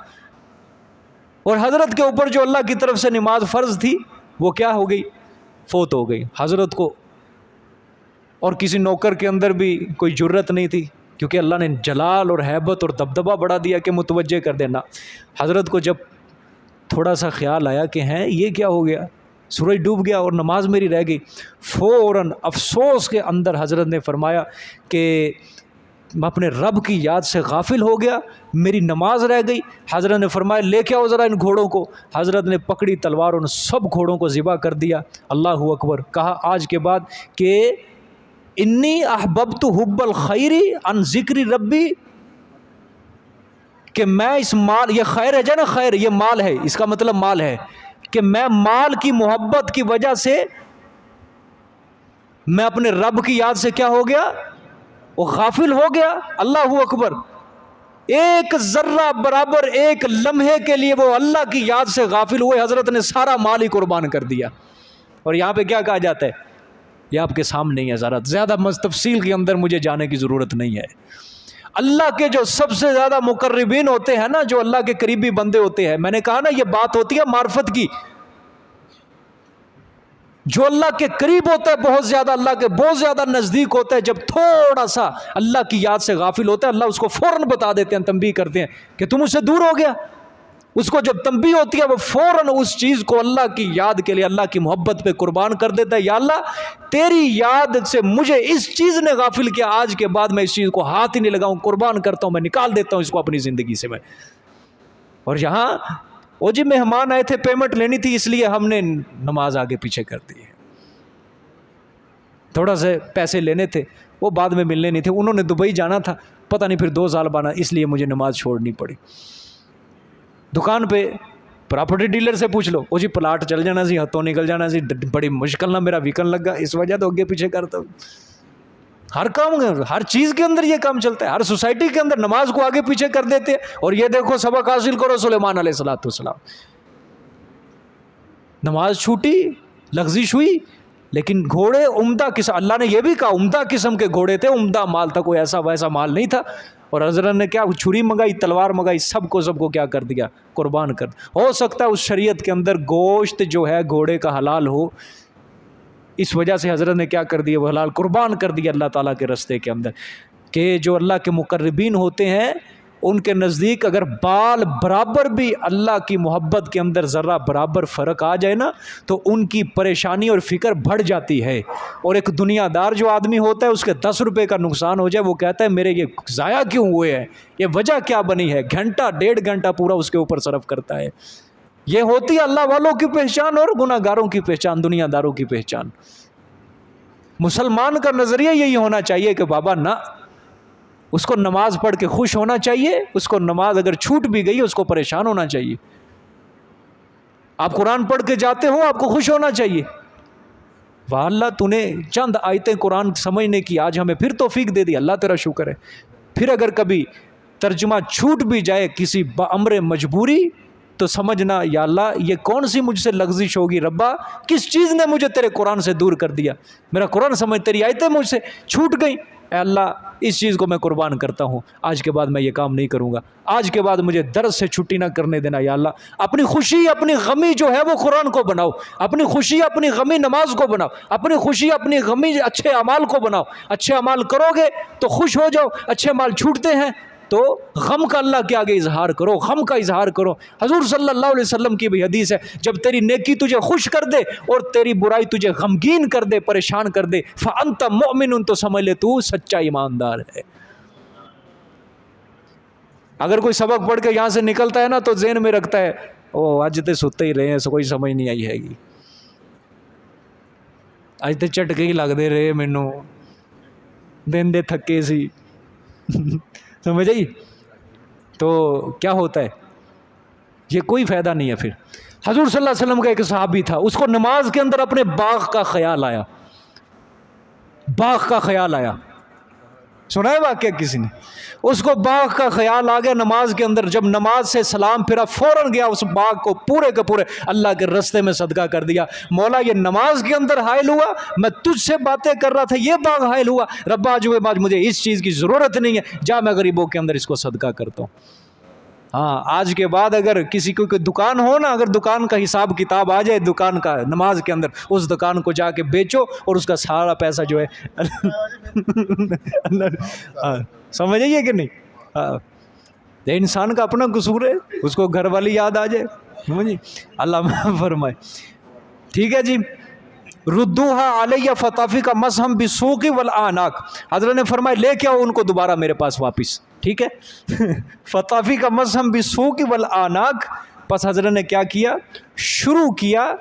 S1: اور حضرت کے اوپر جو اللہ کی طرف سے نماز فرض تھی وہ کیا ہو گئی؟ فوت ہو گئی. حضرت کو اور کسی نوکر کے اندر بھی کوئی جرت نہیں تھی، کیونکہ اللہ نے جلال اور ہیبت اور دبدبہ بڑھا دیا کہ متوجہ کر دینا. حضرت کو جب تھوڑا سا خیال آیا کہ ہیں یہ کیا ہو گیا، سورج ڈوب گیا اور نماز میری رہ گئی، فوراً افسوس کے اندر حضرت نے فرمایا کہ میں اپنے رب کی یاد سے غافل ہو گیا، میری نماز رہ گئی. حضرت نے فرمایا لے کے آؤ ذرا ان گھوڑوں کو. حضرت نے پکڑی تلوار، ان سب گھوڑوں کو ذبح کر دیا. اللہ اکبر. کہا آج کے بعد کہ انی احببت حب الخیر عن ذکر ربی، کہ میں اس مال، یہ خیر ہے نا، خیر یہ مال ہے، اس کا مطلب مال ہے، کہ میں مال کی محبت کی وجہ سے میں اپنے رب کی یاد سے کیا ہو گیا؟ وہ غافل ہو گیا. اللہ اکبر. ایک ذرہ برابر ایک لمحے کے لیے وہ اللہ کی یاد سے غافل ہوئے، حضرت نے سارا مال ہی قربان کر دیا. اور یہاں پہ کیا کہا جاتا ہے؟ یہ آپ کے سامنے ہی ہے، ذرا زیادہ تفصیل کے اندر مجھے جانے کی ضرورت نہیں ہے. اللہ کے جو سب سے زیادہ مقربین ہوتے ہیں نا، جو اللہ کے قریبی بندے ہوتے ہیں، میں نے کہا نا یہ بات ہوتی ہے معرفت کی. جو اللہ کے قریب ہوتا ہے، بہت زیادہ اللہ کے بہت زیادہ نزدیک ہوتا ہے، جب تھوڑا سا اللہ کی یاد سے غافل ہوتا ہے، اللہ اس کو فوراً بتا دیتے ہیں، تنبیہ کرتے ہیں کہ تم اس سے دور ہو گیا. اس کو جب تنبیہ ہوتی ہے وہ فوراً اس چیز کو اللہ کی یاد کے لیے، اللہ کی محبت پہ قربان کر دیتا ہے. یا اللہ تیری یاد سے مجھے اس چیز نے غافل کیا، آج کے بعد میں اس چیز کو ہاتھ ہی نہیں لگاؤں، قربان کرتا ہوں، میں نکال دیتا ہوں اس کو اپنی زندگی سے میں. اور یہاں وہ جی مہمان آئے تھے، پیمنٹ لینی تھی، اس لیے ہم نے نماز آگے پیچھے کر دی ہے. تھوڑا سے پیسے لینے تھے، وہ بعد میں ملنے نہیں تھے، انہوں نے دبئی جانا تھا، پتہ نہیں پھر 2 سال بعد، اس لیے مجھے نماز چھوڑنی پڑی. دکان پہ پراپرٹی ڈیلر سے پوچھ لو، وہ جی پلاٹ چل جانا سی، ہاتھوں نکل جانا سی، بڑی مشکل نہ میرا ویکن لگا، اس وجہ تو اگے پیچھے کرتا ہوں. ہر کام، ہر چیز کے اندر یہ کام چلتا ہے. ہر سوسائٹی کے اندر نماز کو آگے پیچھے کر دیتے ہیں. اور یہ دیکھو سبق حاصل کرو سلیمان علیہ السلام. نماز چھوٹی، لغزش ہوئی، لیکن گھوڑے عمدہ قسم، اللہ نے یہ بھی کہا عمدہ قسم کے گھوڑے تھے، عمدہ مال تھا، کوئی ایسا ویسا مال نہیں تھا. اور حضرت نے کیا چھری منگائی، تلوار منگائی، سب کو کیا کر دیا؟ قربان کر. ہو سکتا ہے اس شریعت کے اندر گوشت جو ہے گھوڑے کا حلال ہو، اس وجہ سے حضرت نے کیا کر دیا؟ وہ حلال قربان کر دیا اللہ تعالیٰ کے رستے کے اندر. کہ جو اللہ کے مقربین ہوتے ہیں ان کے نزدیک اگر بال برابر بھی اللہ کی محبت کے اندر ذرہ برابر فرق آ جائے نا، تو ان کی پریشانی اور فکر بڑھ جاتی ہے. اور ایک دنیا دار جو آدمی ہوتا ہے، اس کے 10 روپے کا نقصان ہو جائے، وہ کہتا ہے میرے یہ ضائع کیوں ہوئے ہیں، یہ وجہ کیا بنی ہے، گھنٹہ 1.5 گھنٹہ پورا اس کے اوپر صرف کرتا ہے. یہ ہوتی ہے اللہ والوں کی پہچان اور گناہ گاروں کی پہچان، دنیا داروں کی پہچان. مسلمان کا نظریہ یہی ہونا چاہیے کہ بابا نہ، اس کو نماز پڑھ کے خوش ہونا چاہیے، اس کو نماز اگر چھوٹ بھی گئی اس کو پریشان ہونا چاہیے. آپ قرآن پڑھ کے جاتے ہو، آپ کو خوش ہونا چاہیے، واہ اللہ تو نے چند آیتیں قرآن سمجھنے کی آج ہمیں پھر توفیق دے دی، اللہ تیرا شکر ہے۔ پھر اگر کبھی ترجمہ چھوٹ بھی جائے کسی بامر مجبوری تو سمجھنا یا اللہ یہ کون سی مجھ سے لغزش ہوگی، ربا کس چیز نے مجھے تیرے قرآن سے دور کر دیا، میرا قرآن سمجھ تیری آیتیں مجھ سے چھوٹ گئیں، اے اللہ اس چیز کو میں قربان کرتا ہوں، آج کے بعد میں یہ کام نہیں کروں گا، آج کے بعد مجھے درس سے چھٹی نہ کرنے دینا یا اللہ۔ اپنی خوشی اپنی غمی جو ہے وہ قرآن کو بناؤ، اپنی خوشی اپنی غمی نماز کو بناؤ، اپنی خوشی اپنی غمی اچھے اعمال کو بناؤ، اچھے اعمال کرو گے تو خوش ہو جاؤ، اچھے اعمال چھوٹتے ہیں تو غم کا اللہ کے آگے اظہار کرو، غم کا اظہار کرو۔ حضور صلی اللہ علیہ وسلم کی بھی حدیث ہے، جب تیری نیکی تجھے خوش کر دے اور تیری برائی تجھے غمگین کر دے، پریشان کر دے، فَأَنْتَ مُؤْمِنٌ، تو سمجھ لے تو سچا ایماندار ہے۔ اگر کوئی سبق پڑھ کے یہاں سے نکلتا ہے نا تو ذہن میں رکھتا ہے او آج تے ستے ہی رہے ہیں، کوئی سمجھ نہیں آئی ہے گی، اج تے جھٹکے ہی لگتے رہے مینوں، دن دے تھکے سی سمجھ آئی؟ تو کیا ہوتا ہے، یہ کوئی فائدہ نہیں ہے۔ پھر حضور صلی اللہ علیہ وسلم کا ایک صحابی تھا، اس کو نماز کے اندر اپنے باغ کا خیال آیا، باغ کا خیال آیا، سنا ہے واقعہ کسی نے؟ اس کو باغ کا خیال آ گیا نماز کے اندر، جب نماز سے سلام پھرا فوراً گیا اس باغ کو پورے کے پورے اللہ کے رستے میں صدقہ کر دیا، مولا یہ نماز کے اندر حائل ہوا، میں تجھ سے باتیں کر رہا تھا یہ باغ حائل ہوا، رب آج مجھے اس چیز کی ضرورت نہیں ہے، جا میں غریبوں کے اندر اس کو صدقہ کرتا ہوں۔ ہاں آج کے بعد اگر کسی کو کوئی دکان ہو نا، اگر دکان کا حساب کتاب آ جائے دکان کا نماز کے اندر، اس دکان کو جا کے بیچو اور اس کا سارا پیسہ جو ہے سمجھ آئیے کہ نہیں؟ یہ انسان کا اپنا قصور ہے، اس کو گھر والی یاد آ جائے، سمجھے؟ اللہ فرمائے، ٹھیک ہے جی۔ ردوہا علیہ فطافی کا مذہب بالسوق والاعناق، حضرت نے فرمایا لے کے آؤ ان کو دوبارہ میرے پاس واپس، ٹھیک ہے؟ فطافی کا مذہب بالسوق والاعناق، پس حضرت نے کیا کیا، شروع کیا،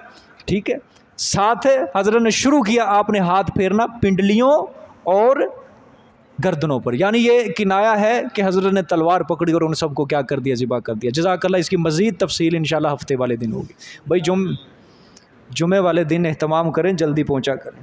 S1: ٹھیک ہے، ساتھ حضرت نے شروع کیا آپ نے ہاتھ پھیرنا پنڈلیوں اور گردنوں پر، یعنی یہ کنایا ہے کہ حضرت نے تلوار پکڑی اور ان سب کو کیا کر دیا، ذبح کر دیا۔ جزاک اللہ، اس کی مزید تفصیل انشاءاللہ ہفتے والے دن ہوگی۔ بھائی جمعے والے دن اہتمام کریں، جلدی پہنچا کریں۔